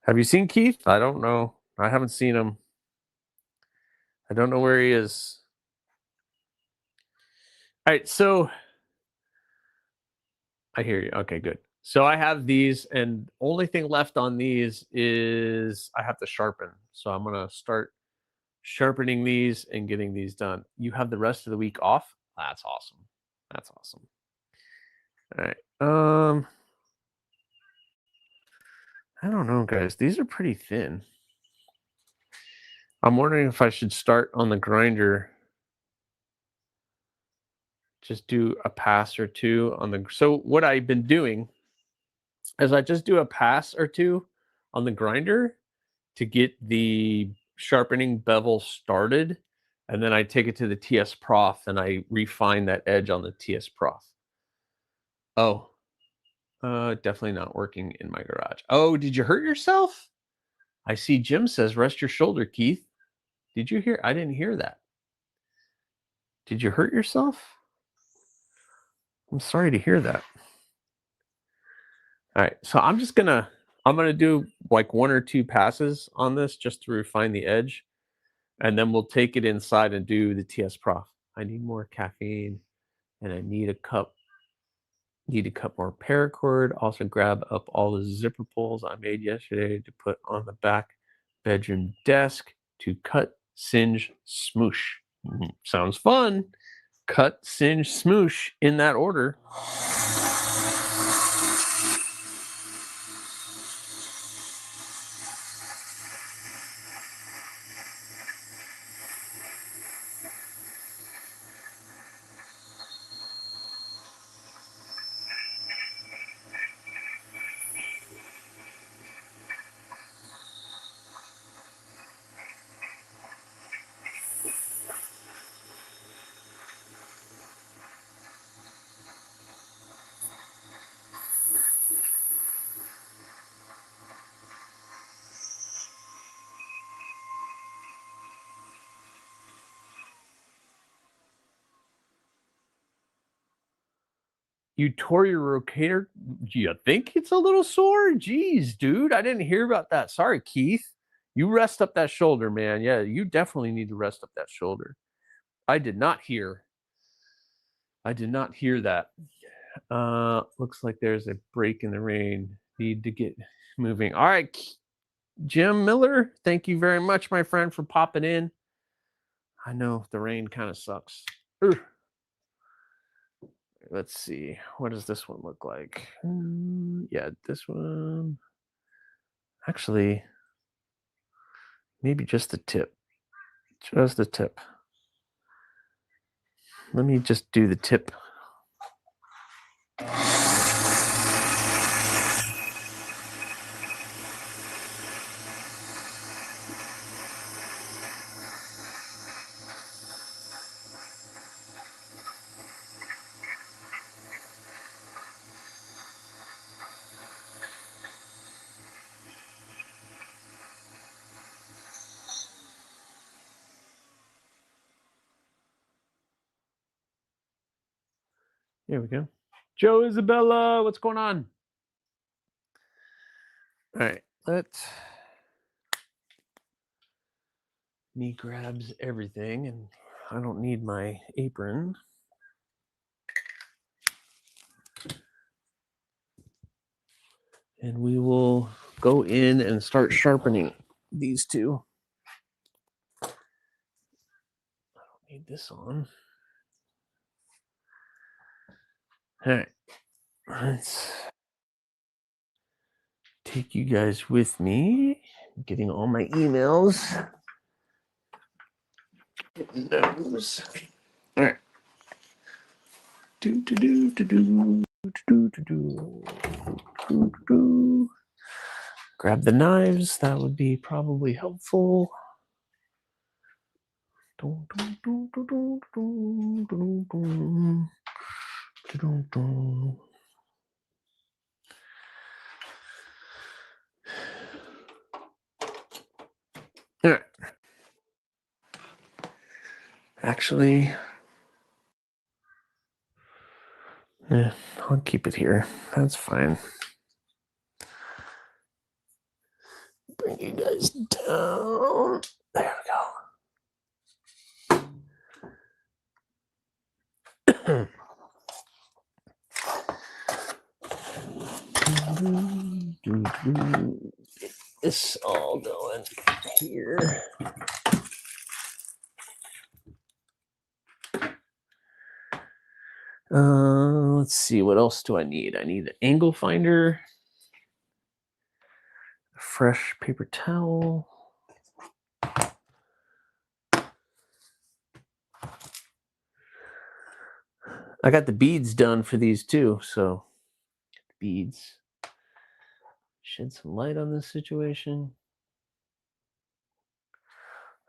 Have you seen Keith? I don't know. I haven't seen him. I don't know where he is. All right, so I hear you. Okay, good. So I have these, and only thing left on these is I have to sharpen. So I'm gonna start sharpening these and getting these done. You have the rest of the week off? That's awesome. That's awesome. All right. I don't know, guys. These are pretty thin. I'm wondering if I should start on the grinder. Just do a pass or two on the. So what I've been doing is I just do a pass or two on the grinder to get the sharpening bevel started, and then I take it to the TS Prof and I refine that edge on the TS Prof. Oh, definitely not working in my garage. Oh, did you hurt yourself? I see Jim says rest your shoulder, Keith. Did you hear? I didn't hear that. Did you hurt yourself? I'm sorry to hear that. All right, so I'm gonna do like 1 or 2 passes on this just to refine the edge, and then we'll take it inside and do the TS Prof. I need more caffeine, and I need a cup. Need to cut more paracord. Also grab up all the zipper pulls I made yesterday to put on the back bedroom desk to cut, singe, smoosh. Sounds fun. Cut, singe, smoosh in that order. You tore your rotator? You think it's a little sore? Jeez, dude, I didn't hear about that. Sorry, Keith. You rest up that shoulder, man. Yeah, you definitely need to rest up that shoulder. I did not hear that. Looks like there's a break in the rain. Need to get moving. All right, Jim Miller, thank you very much, my friend, for popping in. I know the rain kind of sucks. Ugh. Let's see. What does this one look like? Yeah, this one. Actually, maybe just the tip. Just the tip. Let me just do the tip. There we go. Joe Isabella, what's going on? All right, me grabs everything, and I don't need my apron. And we will go in and start sharpening these two. I don't need this on. All right, let's take you guys with me. I'm getting all my emails. Those. All right. Grab the knives. That would be probably helpful. All right. Actually, yeah, I'll keep it here. That's fine. bring you guys down. There we go. Get this all going here. Let's see, what else do I need? I need an angle finder, a fresh paper towel. I got the beads done for these too, so beads. Shed some light on this situation.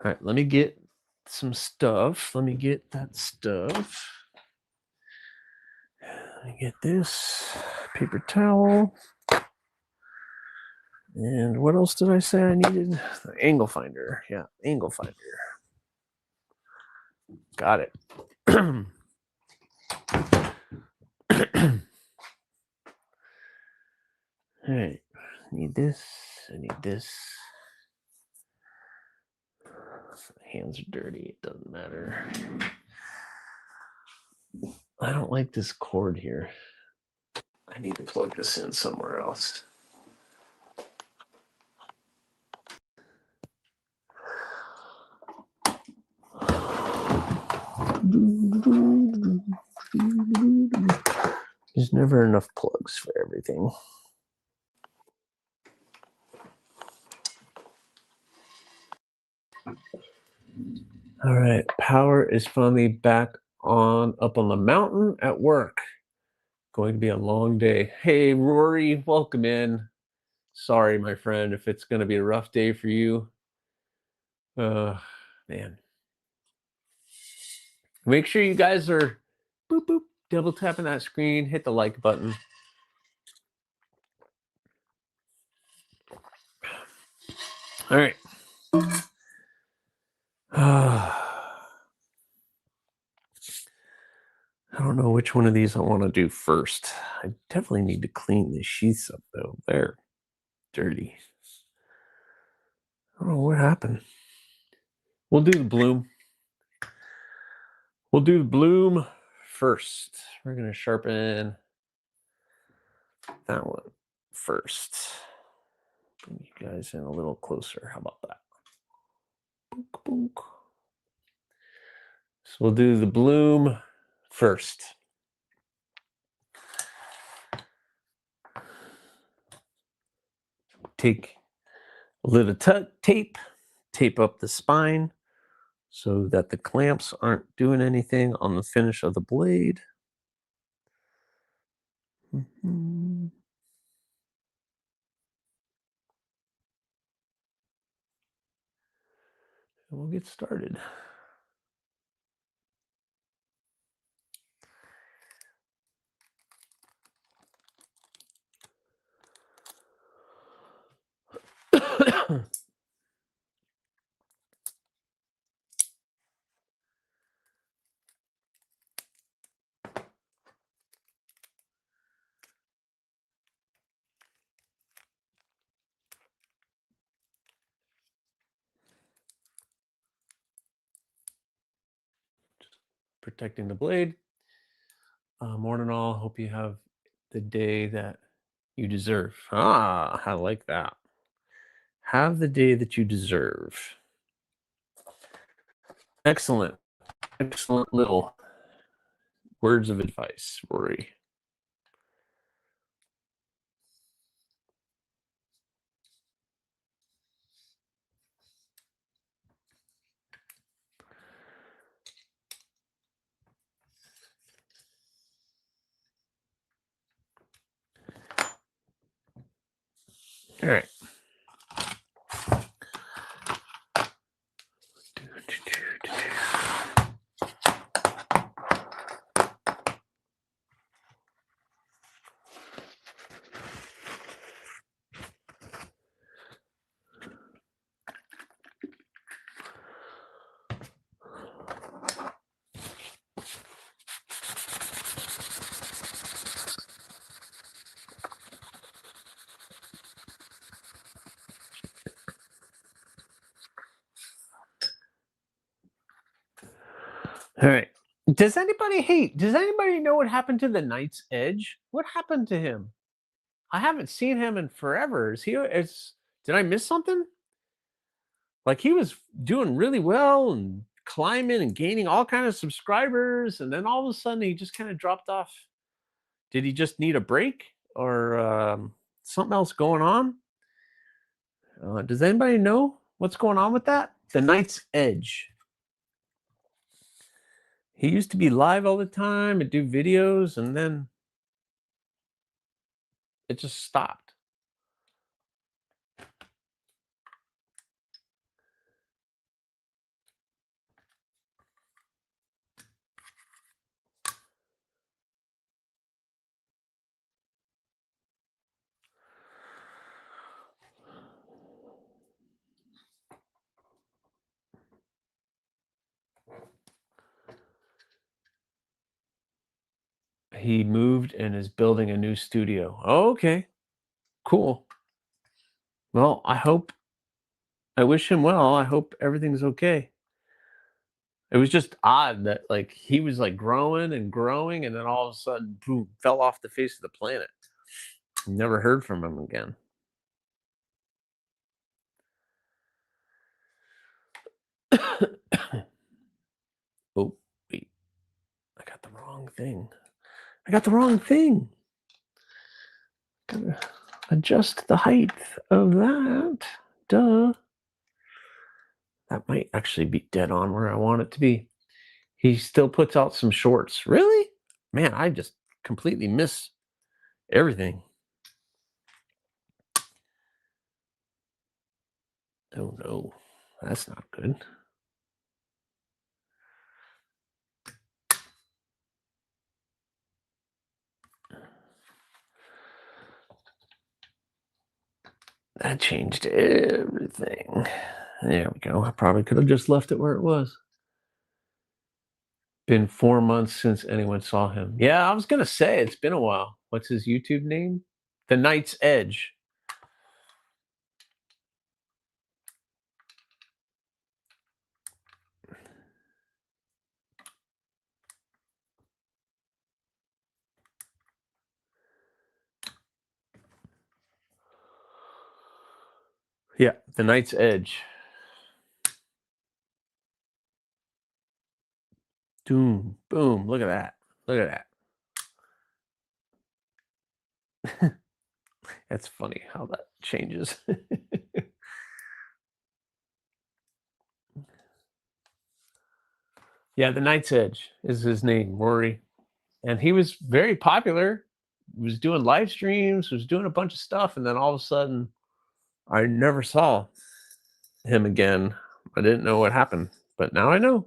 All right, let me get some stuff. Let me get that stuff. Let me get this paper towel. And what else did I say I needed? The angle finder. Yeah, angle finder. Got it. All right, I need this. I need this. Hands are dirty. It doesn't matter. I don't like this cord here. I need to plug this in somewhere else. There's never enough plugs for everything. All right, power is finally back on up on the mountain at work. Going to be a long day. Hey, Rory, welcome in. Sorry, my friend, if it's going to be a rough day for you. Man. Make sure you guys are boop, boop, double tapping that screen. Hit the like button. All right. I don't know which one of these I want to do first. I definitely need to clean the sheaths up, though. They're dirty. I don't know what happened. We'll do the bloom. We'll do the bloom first. We're going to sharpen that one first. Bring you guys in a little closer. How about that? Book, book. So we'll do the bloom first. Take a little tape, tape up the spine so that the clamps aren't doing anything on the finish of the blade. And we'll get started. Protecting the blade. Morning all. Hope you have the day that you deserve. Ah, I like that. Have the day that you deserve. Excellent. Excellent little words of advice, Rory. All right. All right. Does anybody know what happened to the Knight's Edge? What happened to him? I haven't seen him in forever. Did I miss something? Like he was doing really well and climbing and gaining all kind of subscribers, and then all of a sudden he just kind of dropped off. Did he just need a break or something else going on? Does anybody know what's going on with that? The Knight's Edge. He used to be live all the time and do videos, and then it just stopped. He moved and is building a new studio. Oh, okay, cool. Well, I wish him well. I hope everything's okay. It was just odd that like he was like growing and growing, and then all of a sudden, boom, fell off the face of the planet. Never heard from him again. Oh, wait. I got the wrong thing. Gotta adjust the height of that. Duh. That might actually be dead on where I want it to be. He still puts out some shorts. Really? Man, I just completely miss everything. Oh no, that's not good. That changed everything. There we go. I probably could have just left it where it was. Been 4 months since anyone saw him. Yeah, I was gonna say it's been a while. What's his YouTube name? The Knight's Edge. Yeah, the Knight's Edge. Boom, boom. Look at that. Look at that. That's funny how that changes. Yeah, the Knight's Edge is his name, Rory. And he was very popular. He was doing live streams, was doing a bunch of stuff, and then all of a sudden I never saw him again. I didn't know what happened, but now I know.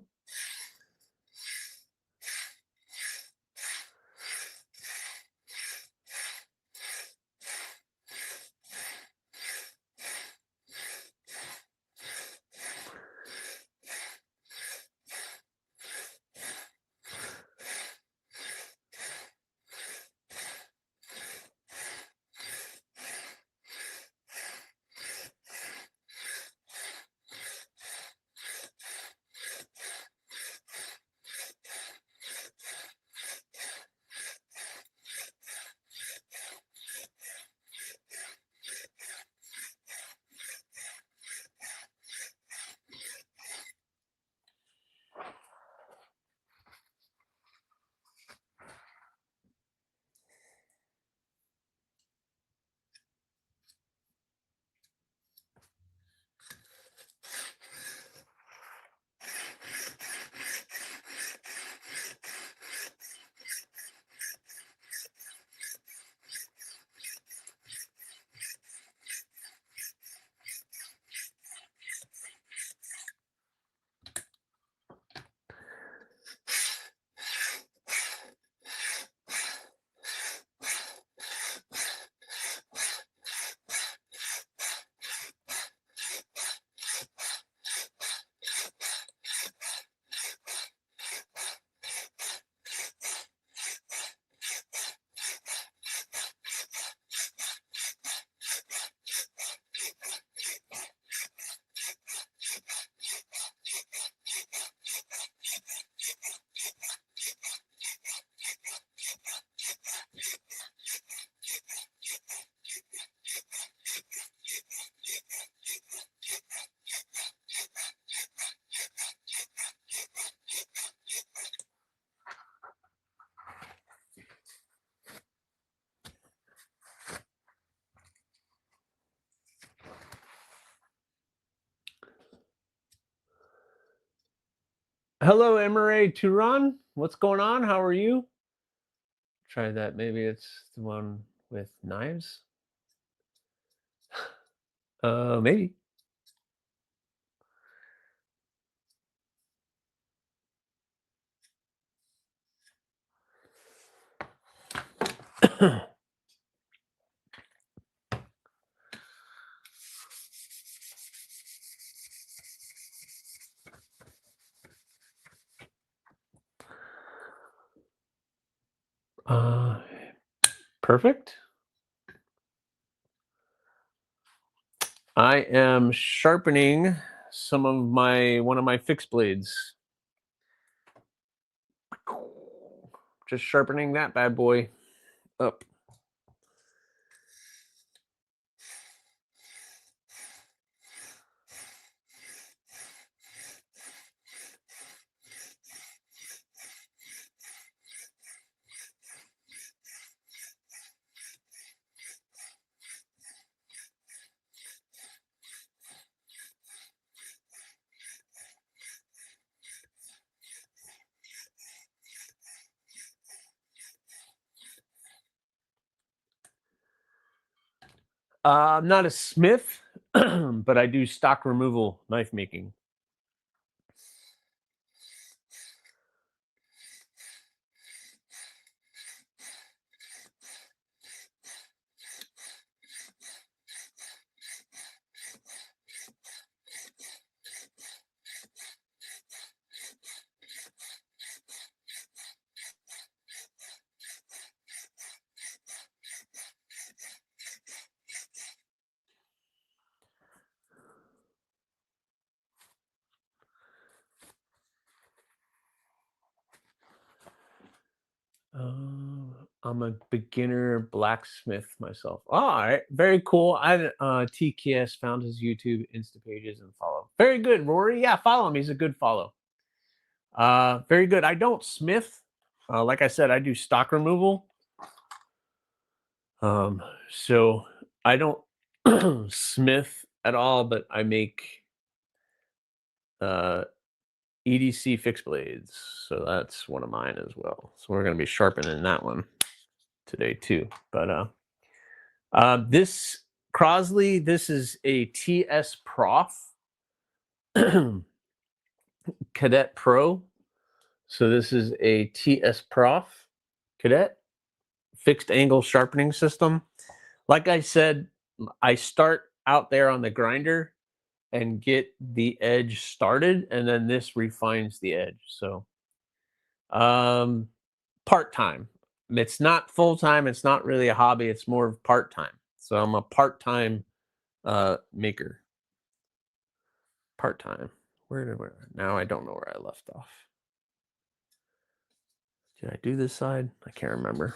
Hello, Emre Turan. What's going on? How are you? Try that. Maybe it's the one with knives. Maybe. Perfect. I am sharpening one of my fixed blades. Just sharpening that bad boy up. I'm not a smith, but I do stock removal knife making. I'm a beginner blacksmith myself. All right, very cool. I TKS found his YouTube Insta pages and follow. Very good, Rory. Yeah, follow him. He's a good follow. Very good. I don't smith. Like I said, I do stock removal. So I don't smith at all, but I make EDC fixed blades. So that's one of mine as well. So we're going to be sharpening that one today too. But this Crosley, this is a TS Prof Cadet Pro. So this is a TS Prof Cadet fixed angle sharpening system. Like I said, I start out there on the grinder and get the edge started, and then this refines the edge. So part-time. It's not full-time, it's not really a hobby, it's more of part-time. So I'm a part-time maker. Part-time. Where now I don't know where I left off. Did I do this side? I can't remember.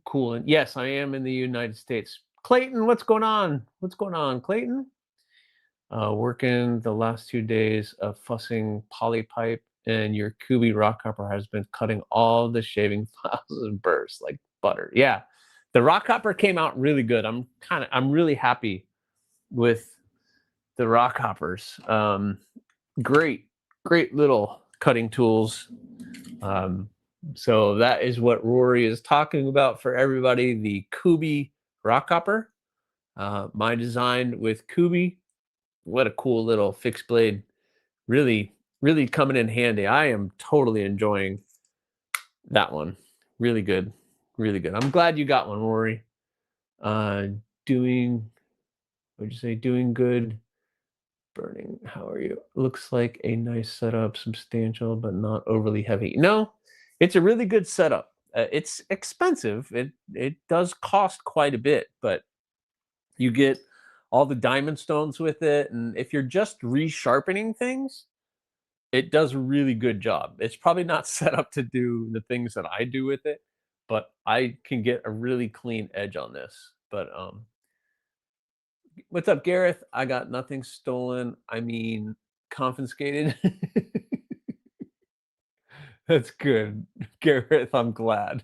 Cool. And yes, I am in the United States. Clayton, what's going on? What's going on, Clayton? Working the last 2 days of fussing polypipe, and your Kubi rock hopper has been cutting all the shaving files and burrs like butter. Yeah, the rock hopper came out really good. I'm really happy with the rock hoppers. Great little cutting tools. So that is what Rory is talking about for everybody. The Kubi rock hopper, my design with Kubi. what a cool little fixed blade. Really, really coming in handy. I am totally enjoying that one. Really good. Really good. I'm glad you got one, Rory. Doing, what'd you say? Doing good. Burning. How are you? Looks like a nice setup, substantial, but not overly heavy. No, it's a really good setup. It's expensive. It does cost quite a bit, but you get all the diamond stones with it, and if you're just resharpening things, it does a really good job. It's probably not set up to do the things that I do with it, but I can get a really clean edge on this. But what's up, Gareth? I got nothing stolen. I mean, confiscated. That's good, Gareth. I'm glad.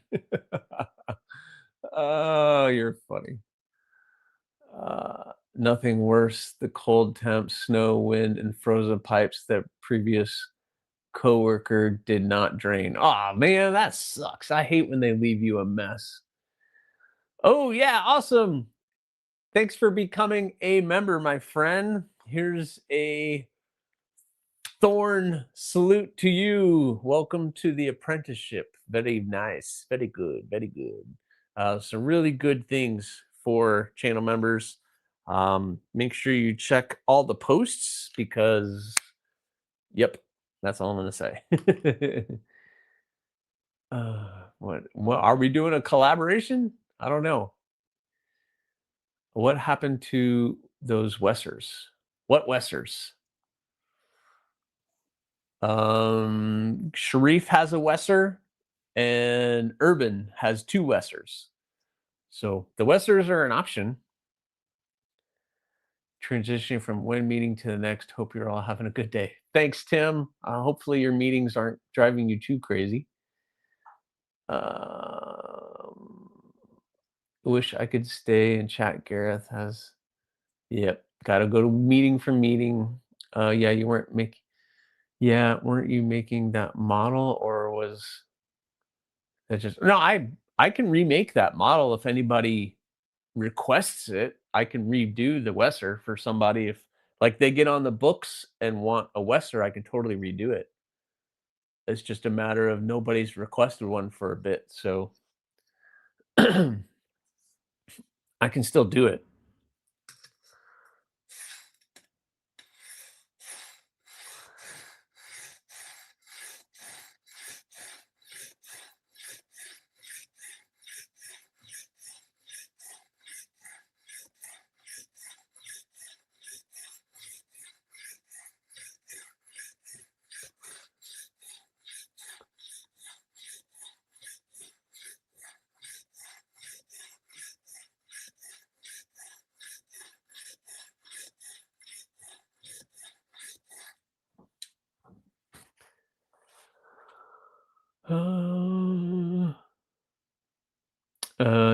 Oh, you're funny. Nothing worse. The cold temps, snow, wind, and frozen pipes that previous coworker did not drain. Oh man, that sucks. I hate when they leave you a mess. Oh yeah, awesome. Thanks for becoming a member, my friend. Here's a Thorn salute to you. Welcome to the apprenticeship. Very nice. Very good. Very good. Some really good things for channel members. Make sure you check all the posts because, yep, that's all I'm going to say. What are we doing? A collaboration? I don't know. What happened to those Wessers? What Wessers? Sharif has a Wesser and Urban has 2 Wessers. So the Wessers are an option. Transitioning from one meeting to the next. Hope you're all having a good day. Thanks, Tim. Hopefully your meetings aren't driving you too crazy. Wish I could stay and chat. Gareth has. Yep. Got to go to meeting for meeting. Yeah, you weren't making. Yeah, weren't you making that model, or was that just no? I can remake that model if anybody requests it. I can redo the Wesser for somebody if like they get on the books and want a Wesser. I can totally redo it. It's just a matter of nobody's requested one for a bit, so I can still do it.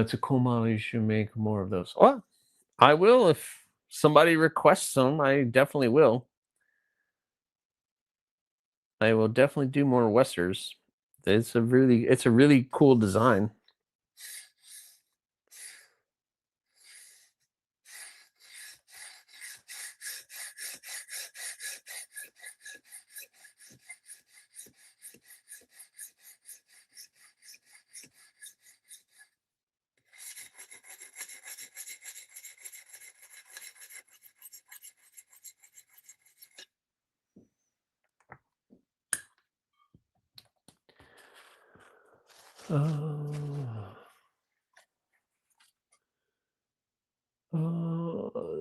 It's a cool model. You should make more of those. Well, I will if somebody requests them. I definitely will. I will definitely do more Westers. It's a really cool design.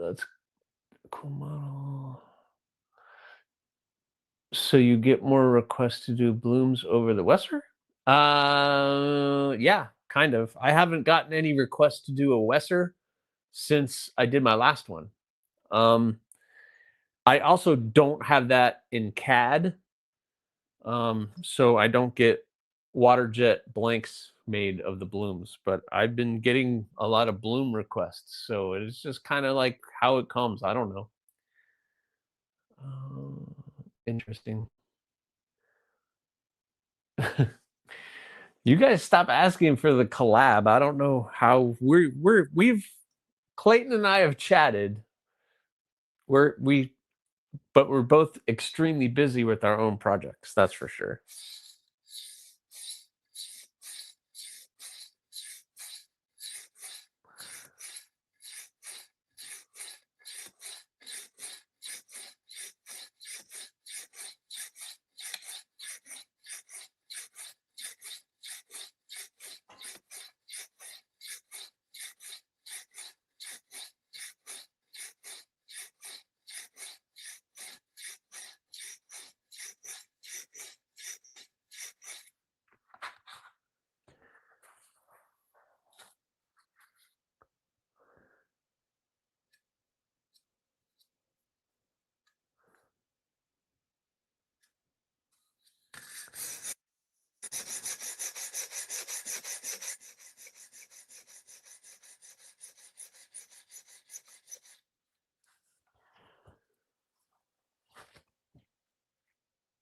That's a cool model. So you get more requests to do blooms over the Wesser? Yeah, kind of. I haven't gotten any requests to do a Wesser since I did my last one. I also don't have that in CAD. So I don't get water jet blanks made of the blooms, but I've been getting a lot of bloom requests. So it's just kind of like how it comes. I don't know. Interesting. You guys stop asking for the collab. I don't know how we've Clayton and I have chatted But we're both extremely busy with our own projects. That's for sure.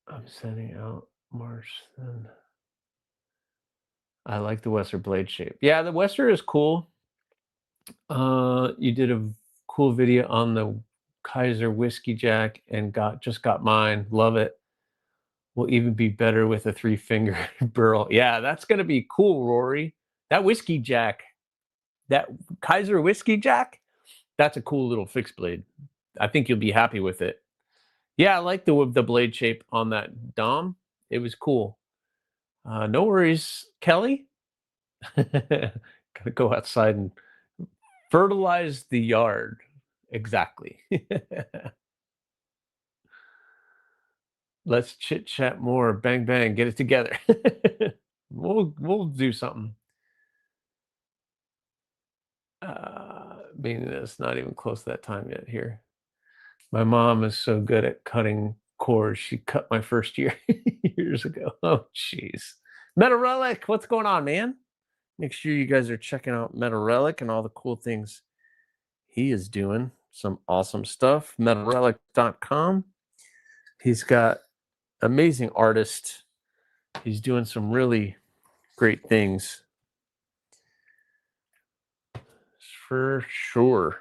I'm sending out Marsh then. I like the Wester blade shape. Yeah, the Wester is cool. You did a cool video on the Kaiser Whiskey Jack and just got mine. Love it. Will even be better with a 3-finger burl. Yeah, that's gonna be cool, Rory. That Whiskey Jack, that Kaiser Whiskey Jack, that's a cool little fixed blade. I think you'll be happy with it. Yeah, I like the blade shape on that Dom. It was cool. No worries, Kelly. Gotta go outside and fertilize the yard. Exactly. Let's chit chat more. Bang bang, get it together. We'll do something. Meaning it's not even close to that time yet here. My mom is so good at cutting cords. She cut my first year years ago. Oh, jeez. Meta Relic, what's going on, man? Make sure you guys are checking out Meta Relic and all the cool things he is doing. Some awesome stuff. MetaRelic.com. He's got amazing artists. He's doing some really great things. For sure.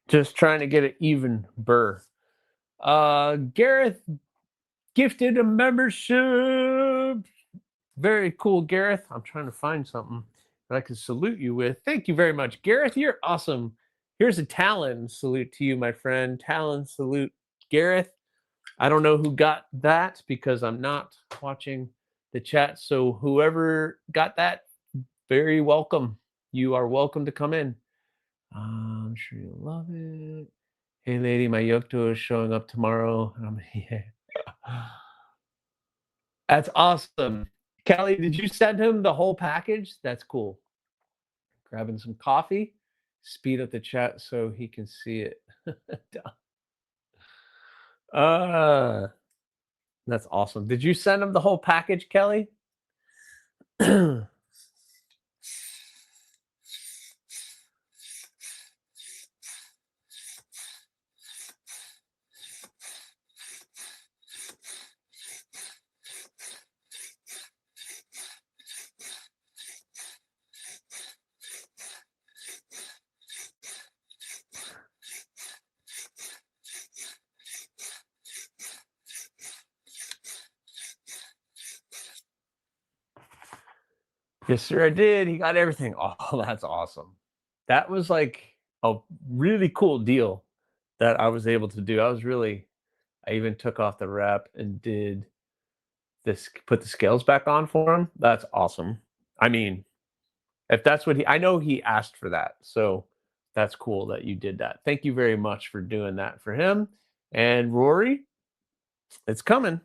Just trying to get an even burr. Gareth gifted a membership. Very cool, Gareth. I'm trying to find something that I can salute you with. Thank you very much, Gareth. You're awesome. Here's a Talon salute to you, my friend. Talon salute, Gareth. I don't know who got that because I'm not watching the chat. So whoever got that, very welcome. You are welcome to come in. I'm sure you'll love it. Hey, lady, my Yokto is showing up tomorrow. Yeah. That's awesome. Kelly, did you send him the whole package? That's cool. Grabbing some coffee. Speed up the chat so he can see it. That's awesome. Did you send him the whole package, Kelly? Yes, sir, I did. He got everything. Oh, that's awesome. That was like a really cool deal that I was able to do. I even took off the wrap and did this, put the scales back on for him. That's awesome. I mean, if that's what I know he asked for that. So that's cool that you did that. Thank you very much for doing that for him. And Rory, it's coming.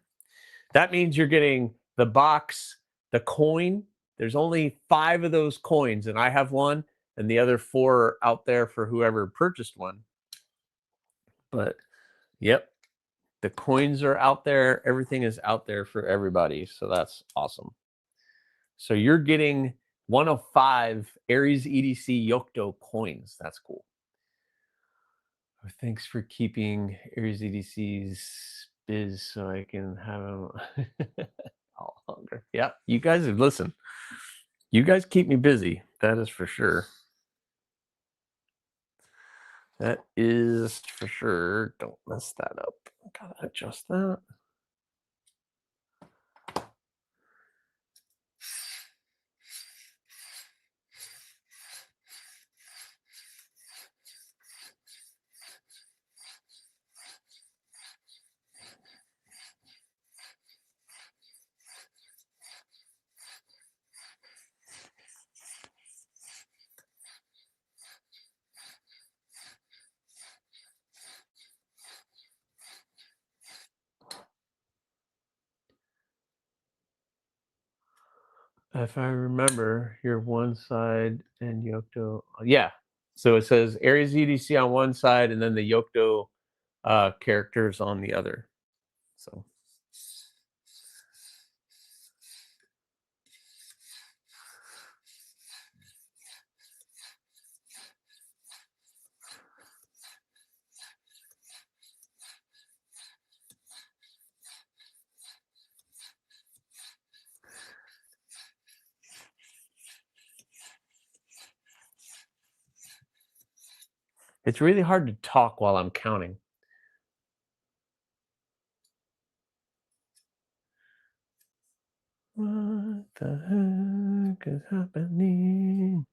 That means you're getting the box, the coin. There's only 5 of those coins, and I have one, and the other 4 are out there for whoever purchased one. But yep, the coins are out there. Everything is out there for everybody. So that's awesome. So you're getting 1 of 5 AriesEDC Yocto coins. That's cool. Thanks for keeping AriesEDC's biz so I can have them all longer. Yeah, you guys have listened. You guys keep me busy. That is for sure. That is for sure. Don't mess that up. Gotta adjust that. If I remember, you're one side and Yocto. Yeah. So it says AriesEDC on one side and then the Yocto characters on the other. So it's really hard to talk while I'm counting. What the heck is happening?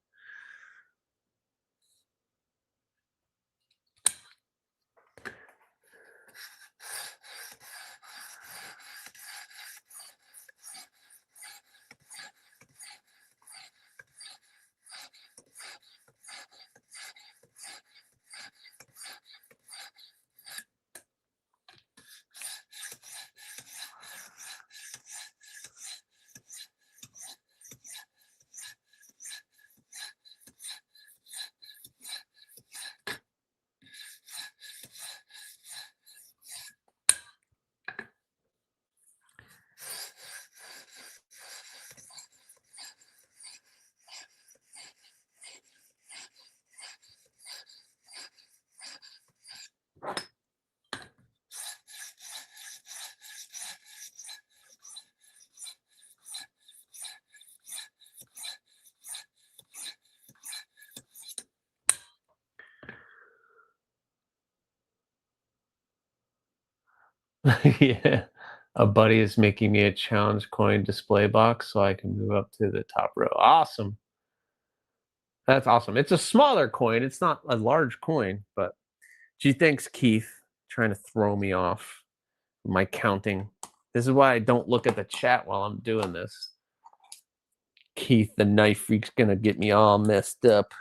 Yeah. A buddy is making me a challenge coin display box so I can move up to the top row. Awesome. That's awesome. It's a smaller coin. It's not a large coin, but gee, thanks, Keith, trying to throw me off my counting. This is why I don't look at the chat while I'm doing this. Keith, the knife freak's gonna get me all messed up.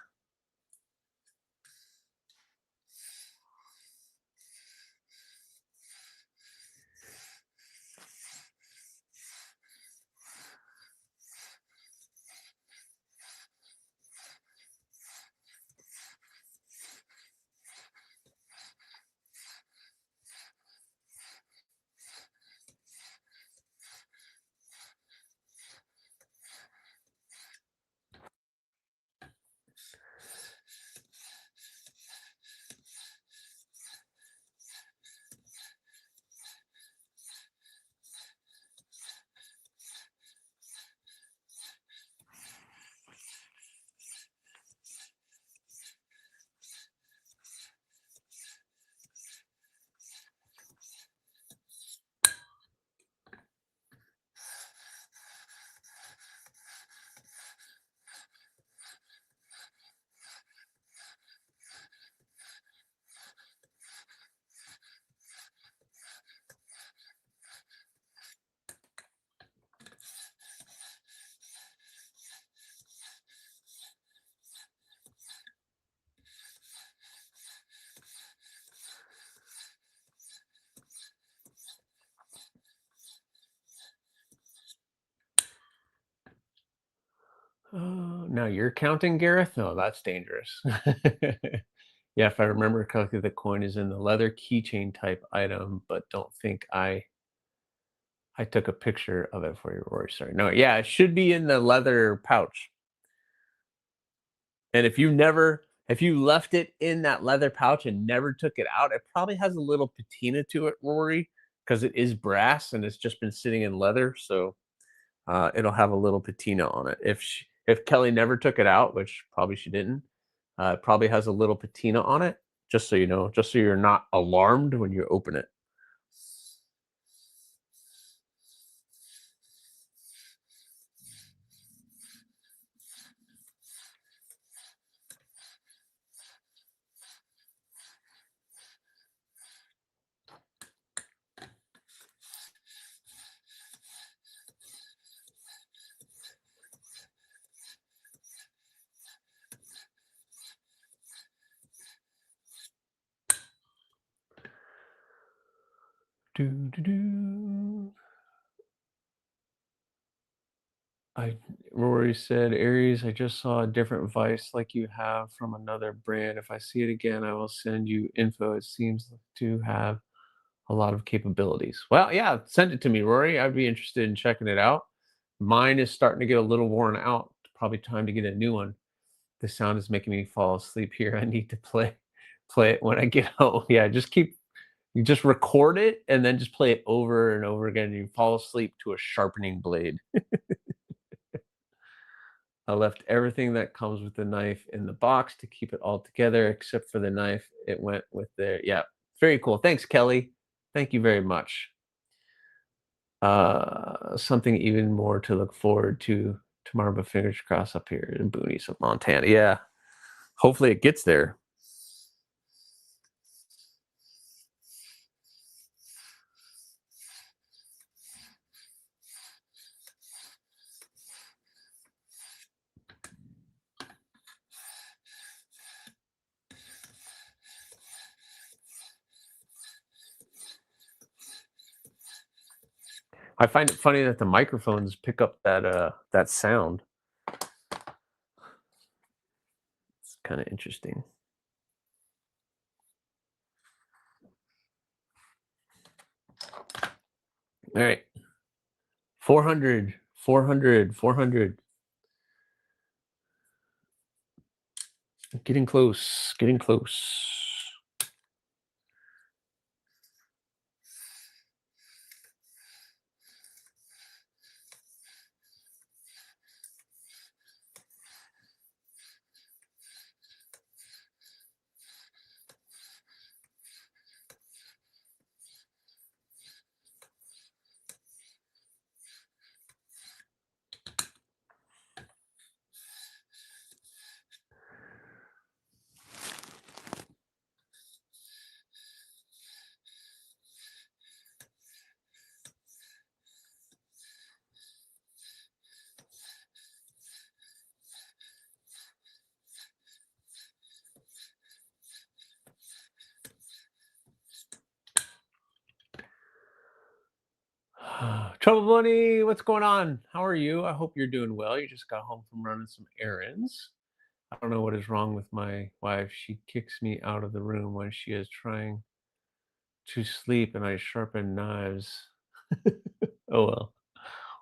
now you're counting, Gareth? No, that's dangerous. Yeah, if I remember correctly, the coin is in the leather keychain type item, but don't think I took a picture of it for you, Rory. Sorry. No, yeah, it should be in the leather pouch. And if you left it in that leather pouch and never took it out, it probably has a little patina to it, Rory, because it is brass and it's just been sitting in leather. So it'll have a little patina on it. If Kelly never took it out, which probably she didn't, it probably has a little patina on it. Just so you know, just so you're not alarmed when you open it. Do, do, do. Rory said, Aries, I just saw a different vice like you have from another brand. If I see it again, I will send you info. It seems to have a lot of capabilities. Well, yeah, send it to me, Rory. I'd be interested in checking it out. Mine is starting to get a little worn out. Probably time to get a new one. The sound is making me fall asleep here. I need to play it when I get home. Yeah, you just record it and then just play it over and over again. And you fall asleep to a sharpening blade. I left everything that comes with the knife in the box to keep it all together, except for the knife. It went with there. Yeah, very cool. Thanks, Kelly. Thank you very much. Something even more to look forward to tomorrow, but fingers crossed up here in boonies of Montana. Yeah, hopefully it gets there. I find it funny that the microphones pick up that sound. It's kind of interesting. All right. 400, 400, 400. Getting close, getting close. Trouble Bunny, what's going on? How are you? I hope you're doing well. You just got home from running some errands. I don't know what is wrong with my wife. She kicks me out of the room when she is trying to sleep and I sharpen knives. Oh well.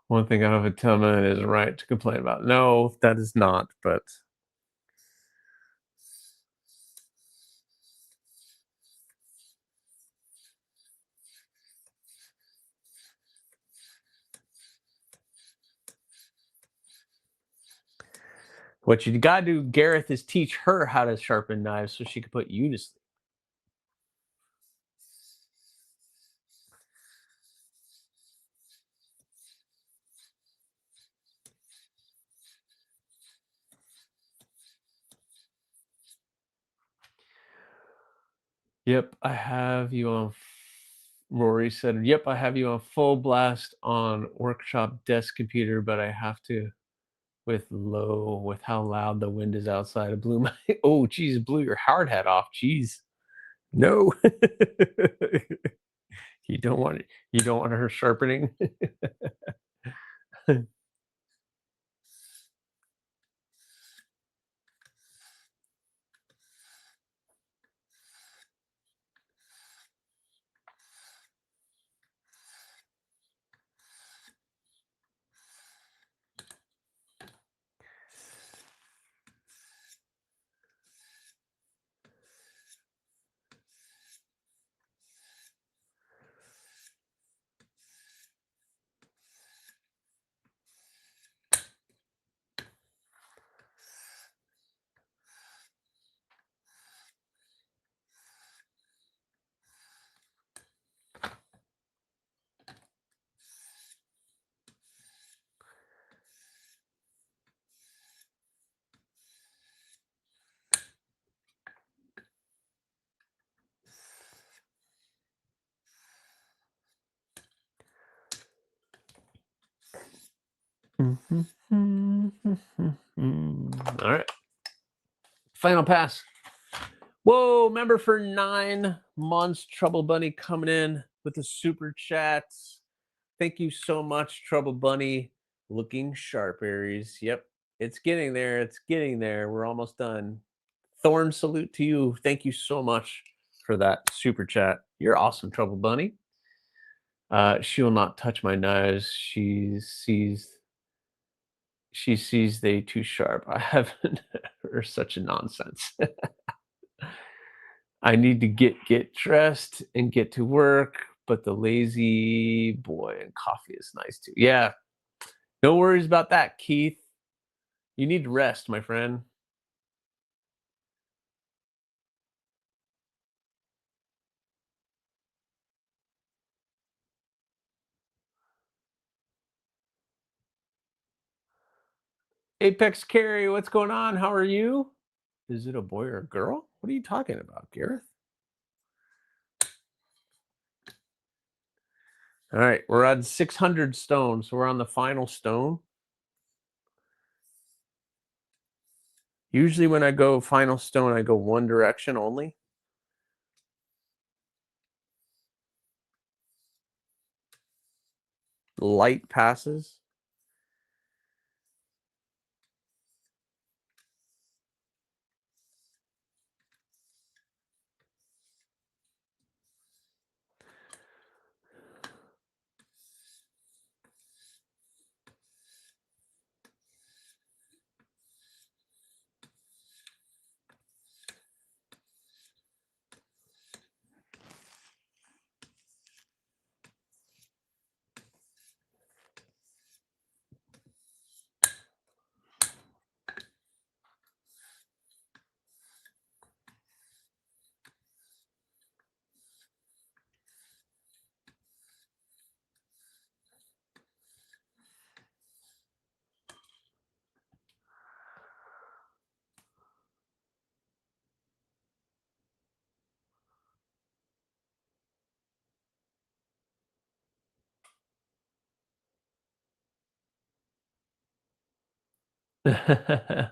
One thing I have to tell man is right to complain about. No, that is not, but what you gotta do, Gareth, is teach her how to sharpen knives so she can put you to sleep. Yep, I have you on. Rory said, "Yep, I have you on full blast on workshop desk computer, but I have to with how loud the wind is outside. It blew my oh geez, blew your hard hat off. Jeez, no, you don't want it. You don't want her sharpening. Final pass. Whoa, member for 9 months. Trouble Bunny coming in with the super chats. Thank you so much, Trouble Bunny. Looking sharp, Aries. Yep, it's getting there. It's getting there. We're almost done. Thorn, salute to you. Thank you so much for that super chat. You're awesome, Trouble Bunny. She will not touch my knives. She sees they too sharp. I haven't heard such a nonsense. I need to get dressed and get to work, but the lazy boy and coffee is nice too. Yeah, no worries about that, Keith. You need to rest, my friend. Apex Carry, what's going on? How are you? Is it a boy or a girl? What are you talking about, Gareth? All right, we're on 600 stones. So we're on the final stone. Usually when I go final stone, I go one direction only. Light passes. I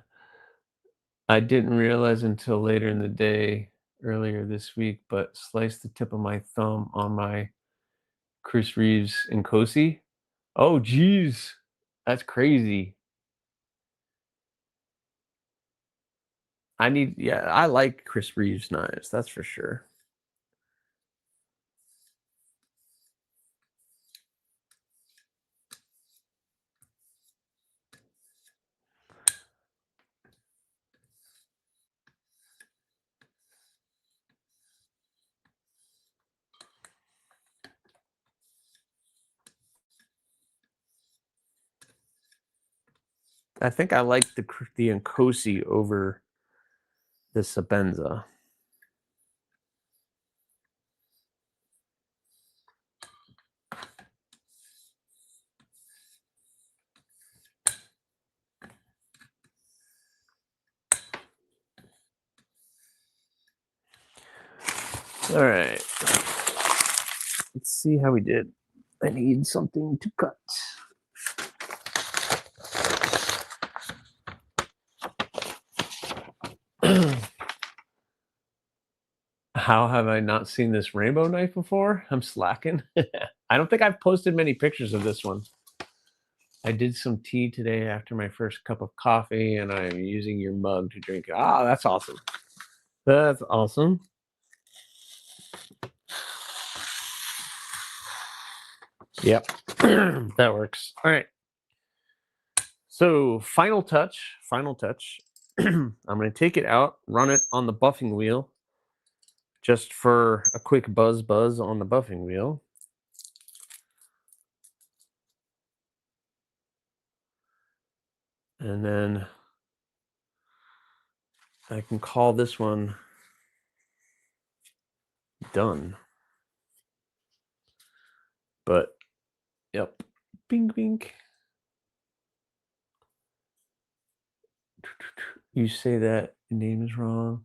didn't realize until later in the day, earlier this week, but sliced the tip of my thumb on my Chris Reeves and Kosi. Oh, geez. That's crazy. I like Chris Reeves knives, that's for sure. I think I like the Nkosi over the Sabenza. All right. Let's see how we did. I need something to cut. How have I not seen this rainbow knife before? I'm slacking. I don't think I've posted many pictures of this one. I did some tea today after my first cup of coffee, and I'm using your mug to drink it. Ah, that's awesome. That's awesome. Yep, that works. All right. So final touch. I'm going to take it out, run it on the buffing wheel, just for a quick buzz on the buffing wheel. And then I can call this one done. But, yep. Bing, bing. You say that the name is wrong.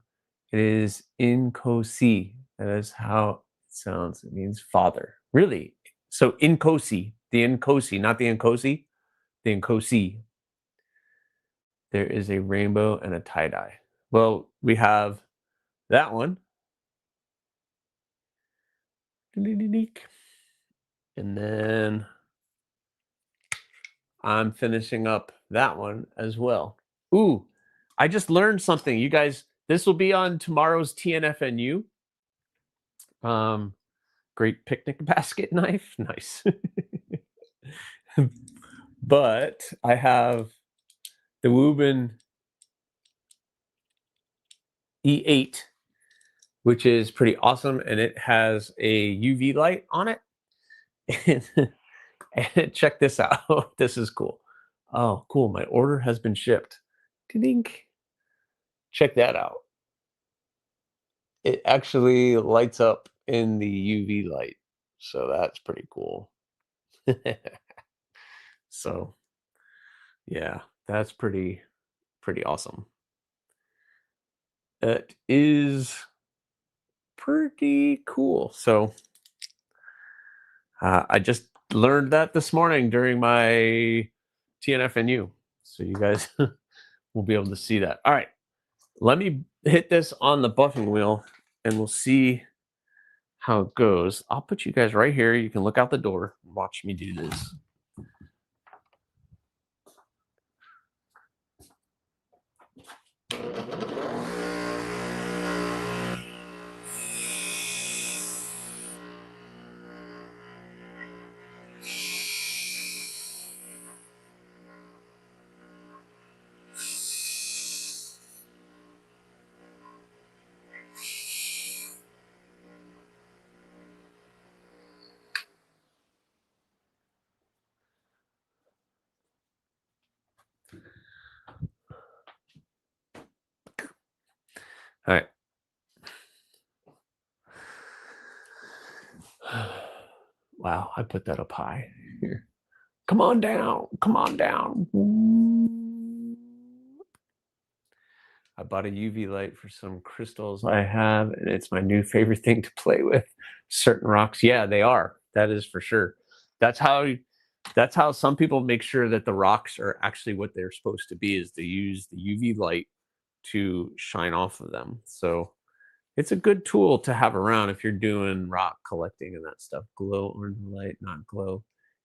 It is Nkosi. That is how it sounds. It means father. Really? So Nkosi, the Nkosi, not the Nkosi, the Nkosi. There is a rainbow and a tie-dye. Well, we have that one. And then I'm finishing up that one as well. Ooh, I just learned something. You guys, this will be on tomorrow's TNFNU. Great picnic basket knife. Nice. But I have the Woobin E8, which is pretty awesome, and it has a UV light on it. And check this out. This is cool. Oh, cool. My order has been shipped. Dink. Check that out. It actually lights up in the UV light. So that's pretty cool. So yeah, that's pretty awesome. It is pretty cool. So I just learned that this morning during my TNFNU. So you guys will be able to see that. All right, let me hit this on the buffing wheel and we'll see how it goes. I'll put you guys right here. You can look out the door and watch me do this. All right. Wow, I put that up high here. Come on down. Come on down. I bought a UV light for some crystals I have, and it's my new favorite thing to play with. Certain rocks, yeah, they are. That is for sure. That's how some people make sure that the rocks are actually what they're supposed to be, is to use the UV light to shine off of them. So it's a good tool to have around if you're doing rock collecting and that stuff. Glow orange light, not glow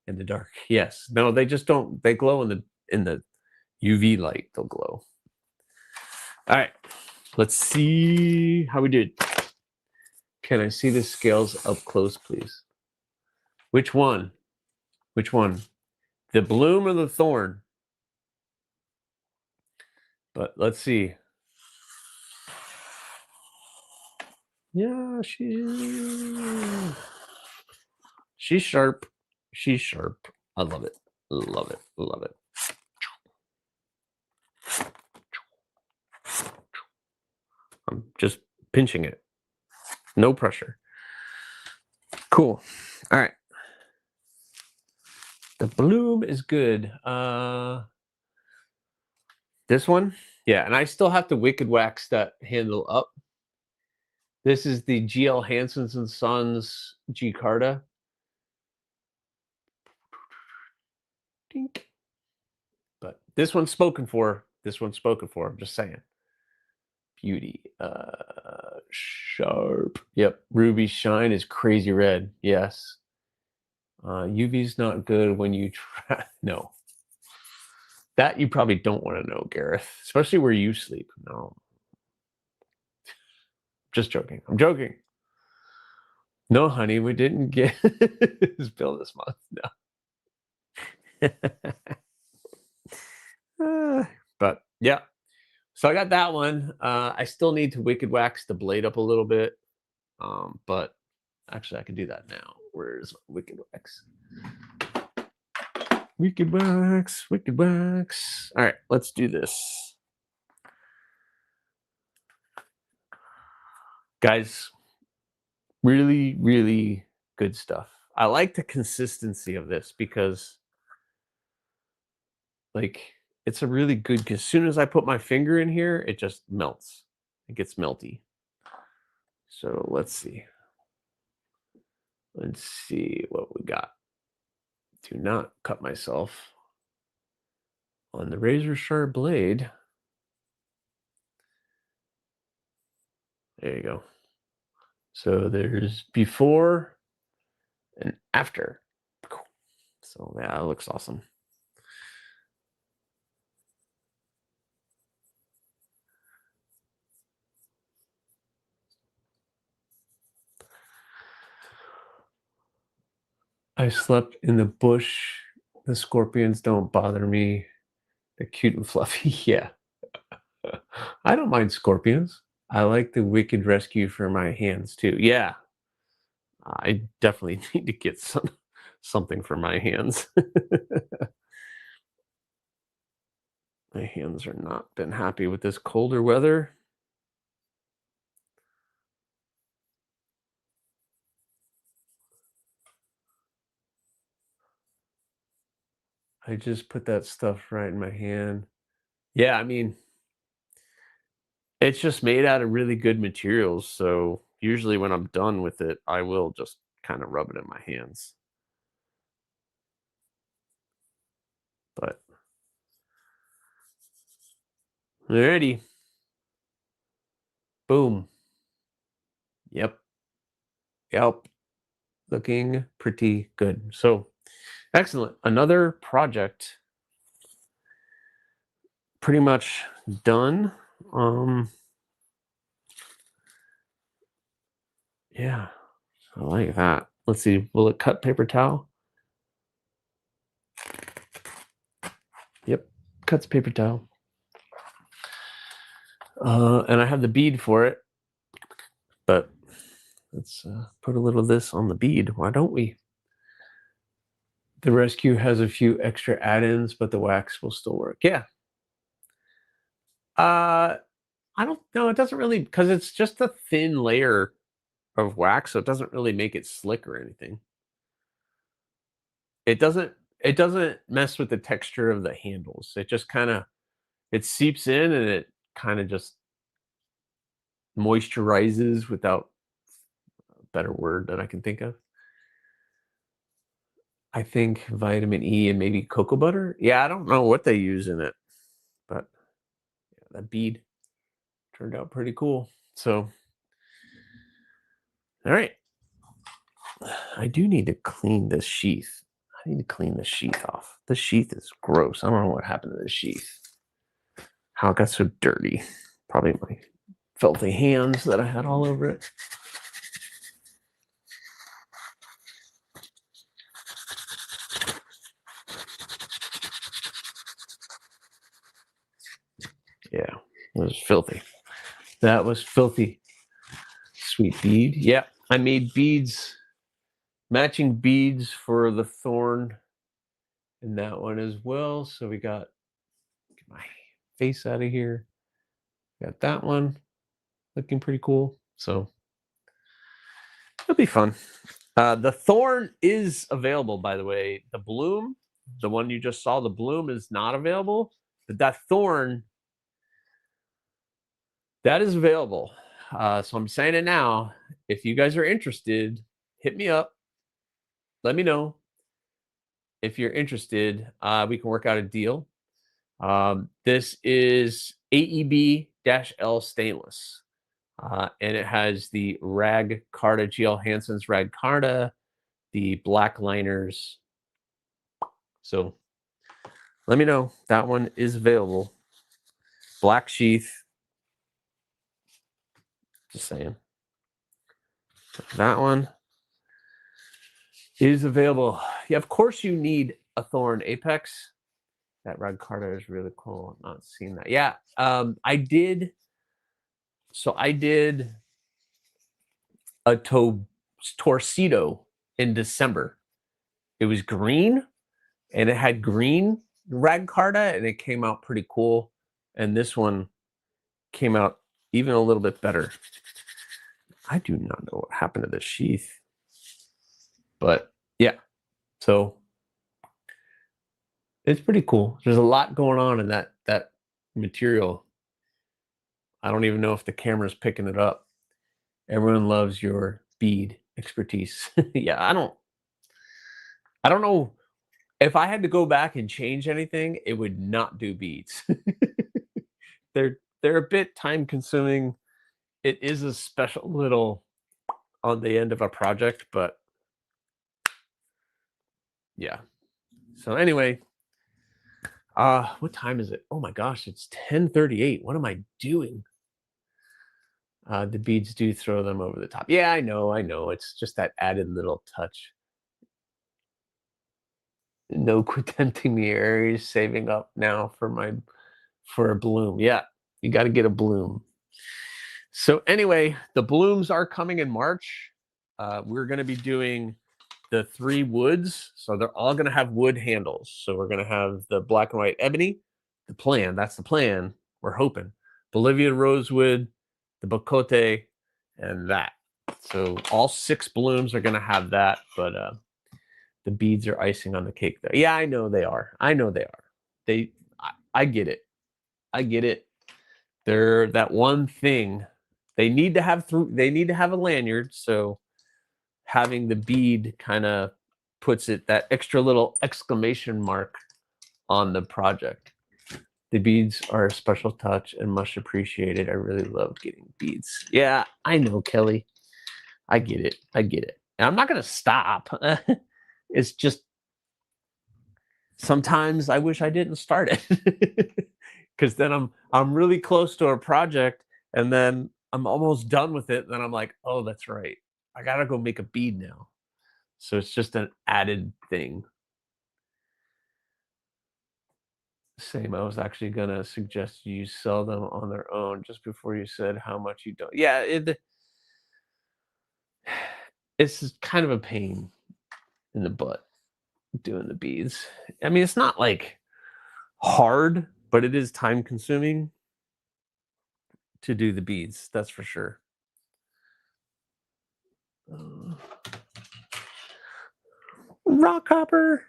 in the dark. Yes. No, they just don't. They glow in the UV light. They'll glow. All right. Let's see how we did. Can I see the scales up close, please? Which one? Which one? The bloom or the thorn? But let's see. Yeah, she's sharp. She's sharp. I love it. Love it. Love it. I'm just pinching it. No pressure. Cool. All right. The bloom is good. This one? Yeah, and I still have to wicked wax that handle up. This is the GL Hanson's and Sons G Carta. Dink. But this one's spoken for. This one's spoken for. I'm just saying. Beauty. Sharp. Yep. Ruby Shine is crazy red. Yes. UV's not good when you try. No. That you probably don't want to know, Gareth. Especially where you sleep. No. Just joking. I'm joking. No, honey, we didn't get his bill this month. No. But yeah. So I got that one. I still need to wicked wax the blade up a little bit. But actually I can do that now. Where's wicked wax? Wicked wax, wicked wax. All right, let's do this. Guys, really, really good stuff. I like the consistency of this because like it's a really good, as soon as I put my finger in here, it just melts. It gets melty. So let's see. Let's see what we got. Do not cut myself on the razor sharp blade. There you go. So there's before and after. Cool. So yeah, that looks awesome. I slept in the bush. The scorpions don't bother me. They're cute and fluffy. Yeah. I don't mind scorpions. I like the wicked rescue for my hands too. Yeah. I definitely need to get something for my hands. My hands are not been happy with this colder weather. I just put that stuff right in my hand. Yeah, I mean, it's just made out of really good materials. So usually when I'm done with it, I will just kind of rub it in my hands. But alrighty. Boom. Yep. Yep. Looking pretty good. So excellent. Another project pretty much done. Yeah, I like that. Let's see. Will it cut paper towel? Yep, cuts paper towel. And I have the bead for it, but let's put a little of this on the bead. Why don't we? The rescue has a few extra add-ins, but the wax will still work. Yeah. I don't know. It doesn't really, because it's just a thin layer of wax, so it doesn't really make it slick or anything. It doesn't mess with the texture of the handles. It just kind of it seeps in and it kind of just moisturizes without a better word that I can think of. I think vitamin E and maybe cocoa butter. Yeah, I don't know what they use in it, but yeah, that bead turned out pretty cool. So, all right. I do need to clean this sheath. I need to clean the sheath off. The sheath is gross. I don't know what happened to the sheath. How it got so dirty. Probably my filthy hands that I had all over it. Yeah, it was filthy. That was filthy. Sweet bead. Yeah, I made beads, matching beads for the thorn in that one as well. So we got, get my face out of here. Got that one looking pretty cool. So it'll be fun. The thorn is available, by the way. The bloom, the one you just saw, the bloom is not available, but that thorn, that is available. So I'm saying it now. If you guys are interested, hit me up. Let me know. If you're interested, we can work out a deal. This is AEB-L stainless. And it has the Rag Carta, GL Hansen's Rag Carta, the black liners. So let me know. That one is available. Black sheath. Just saying. That one is available. Yeah, of course you need a thorn apex. That Rag Carta is really cool. I'm not seeing that. Yeah, I did. So I did a torcido in December. It was green and it had green Rag Carta and it came out pretty cool. And this one came out even a little bit better. I do not know what happened to the sheath, but yeah, so it's pretty cool. There's a lot going on in that material. I don't even know if the camera's picking it up. Everyone loves your bead expertise. Yeah, I don't know if I had to go back and change anything, it would not do beads. They're a bit time consuming it is a special little on the end of a project, but yeah. So anyway, what time is it? Oh my gosh, it's 10:38. What am I doing? The beads do throw them over the top. Yeah, I know. It's just that added little touch. No quit tempting me, Aries. Saving up now for a bloom. Yeah, you got to get a bloom. So anyway, the blooms are coming in March. We're going to be doing the 3 woods. So they're all going to have wood handles. So we're going to have the black and white ebony, the plan. That's the plan. We're hoping. Bolivian rosewood, the bocote, and that. So all 6 blooms are going to have that. But the beads are icing on the cake there. Yeah, I know they are. I get it. I get it. They're that one thing. They need to have a lanyard, so having the bead kind of puts it that extra little exclamation mark on the project. The beads are a special touch and much appreciated. I really love getting beads. Yeah, I know, Kelly. I get it. And I'm not gonna stop. It's just sometimes I wish I didn't start it. Because then I'm really close to a project and then I'm almost done with it. And then I'm like, oh, that's right. I gotta go make a bead now. So it's just an added thing. Same. I was actually gonna suggest you sell them on their own just before you said how much you don't. Yeah, it's kind of a pain in the butt doing the beads. I mean, it's not like hard, but it is time consuming to do the beads. That's for sure. Rock hopper.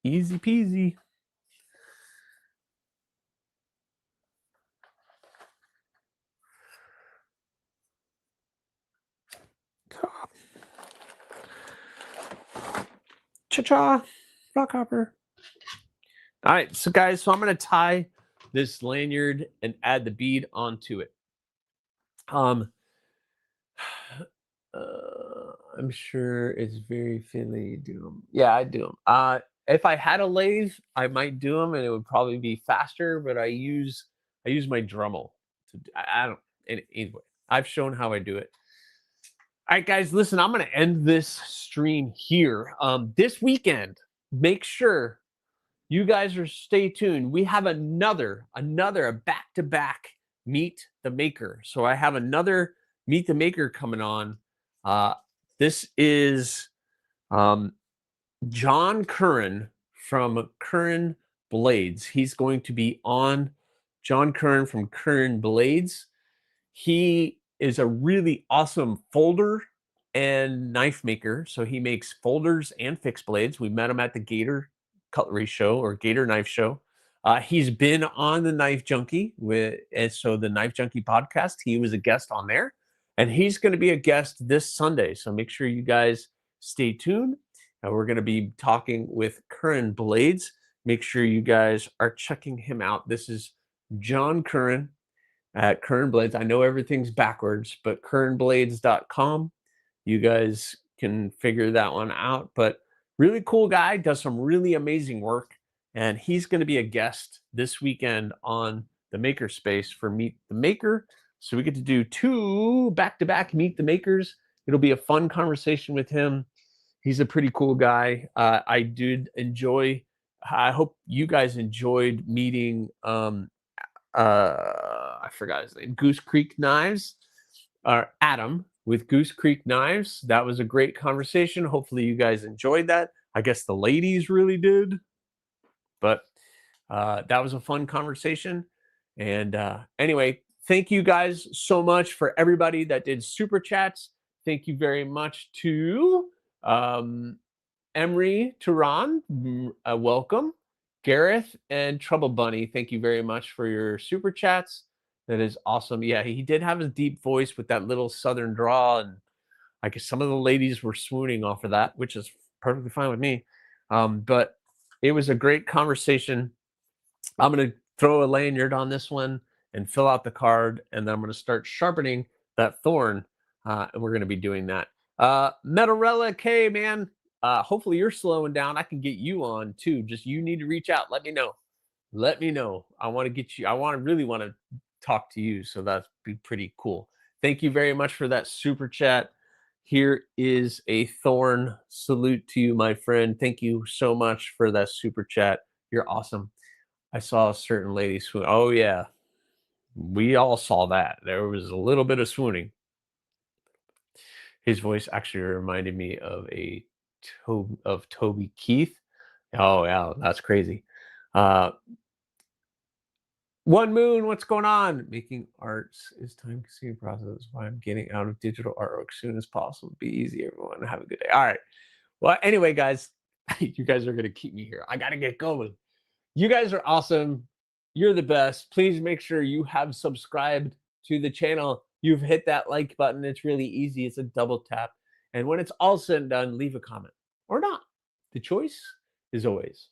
Easy peasy. Cha-cha. Rock hopper. All right, so guys, so I'm going to tie this lanyard and add the bead onto it. I'm sure it's very fiddly. You do them. Yeah, I do them. If I had a lathe, I might do them, and it would probably be faster. But I use my Dremel. I don't. Anyway, I've shown how I do it. All right, guys, listen. I'm going to end this stream here. This weekend, make sure you guys stay tuned. We have another back-to-back Meet the Maker. So I have another Meet the Maker coming on. This is John Curran from Curran Blades. He's going to be on. John Curran from Curran Blades. He is a really awesome folder and knife maker. So he makes folders and fixed blades. We met him at the Gator Cutlery Show or Gator Knife Show. He's been on the Knife Junkie and so the Knife Junkie podcast. He was a guest on there, and he's going to be a guest this Sunday. So make sure you guys stay tuned. We're going to be talking with Curran Blades. Make sure you guys are checking him out. This is John Curran at Curran Blades. I know everything's backwards, but curranblades.com. You guys can figure that one out. But really cool guy, does some really amazing work. And he's going to be a guest this weekend on the Makerspace for Meet the Maker. So we get to do 2 back-to-back Meet the Makers. It'll be a fun conversation with him. He's a pretty cool guy. I did enjoy. I hope you guys enjoyed meeting. I forgot his name. Goose Creek Knives. Adam with Goose Creek Knives. That was a great conversation. Hopefully you guys enjoyed that. I guess the ladies really did. But that was a fun conversation. And anyway, thank you guys so much for everybody that did super chats. Thank you very much to Emery Turan. Welcome. Gareth and Trouble Bunny, thank you very much for your super chats. That is awesome. Yeah, he did have a deep voice with that little southern drawl, and I guess some of the ladies were swooning off of that, which is perfectly fine with me. But it was a great conversation. I'm going to throw a lanyard on this one and fill out the card, and then I'm going to start sharpening that thorn, and we're going to be doing that. Metal Relic, hey man, hopefully you're slowing down. I can get you on too. Just you need to reach out. Let me know. Let me know. I want to get you. Really want to talk to you. So that'd be pretty cool. Thank you very much for that super chat. Here is a thorn. Salute to you, my friend. Thank you so much for that super chat. You're awesome. I saw a certain lady swoon. Oh yeah, we all saw that. There was a little bit of swooning. His voice actually reminded me of Toby Keith. Oh yeah, that's crazy. One Moon, what's going on? Making arts is time-consuming process. That's why I'm getting out of digital artwork as soon as possible. Be easy, everyone. Have a good day. All right. Well, anyway, guys, you guys are gonna keep me here. I gotta get going. You guys are awesome. You're the best. Please make sure you have subscribed to the channel. You've hit that like button. It's really easy. It's a double tap. And when it's all said and done, leave a comment or not. The choice is always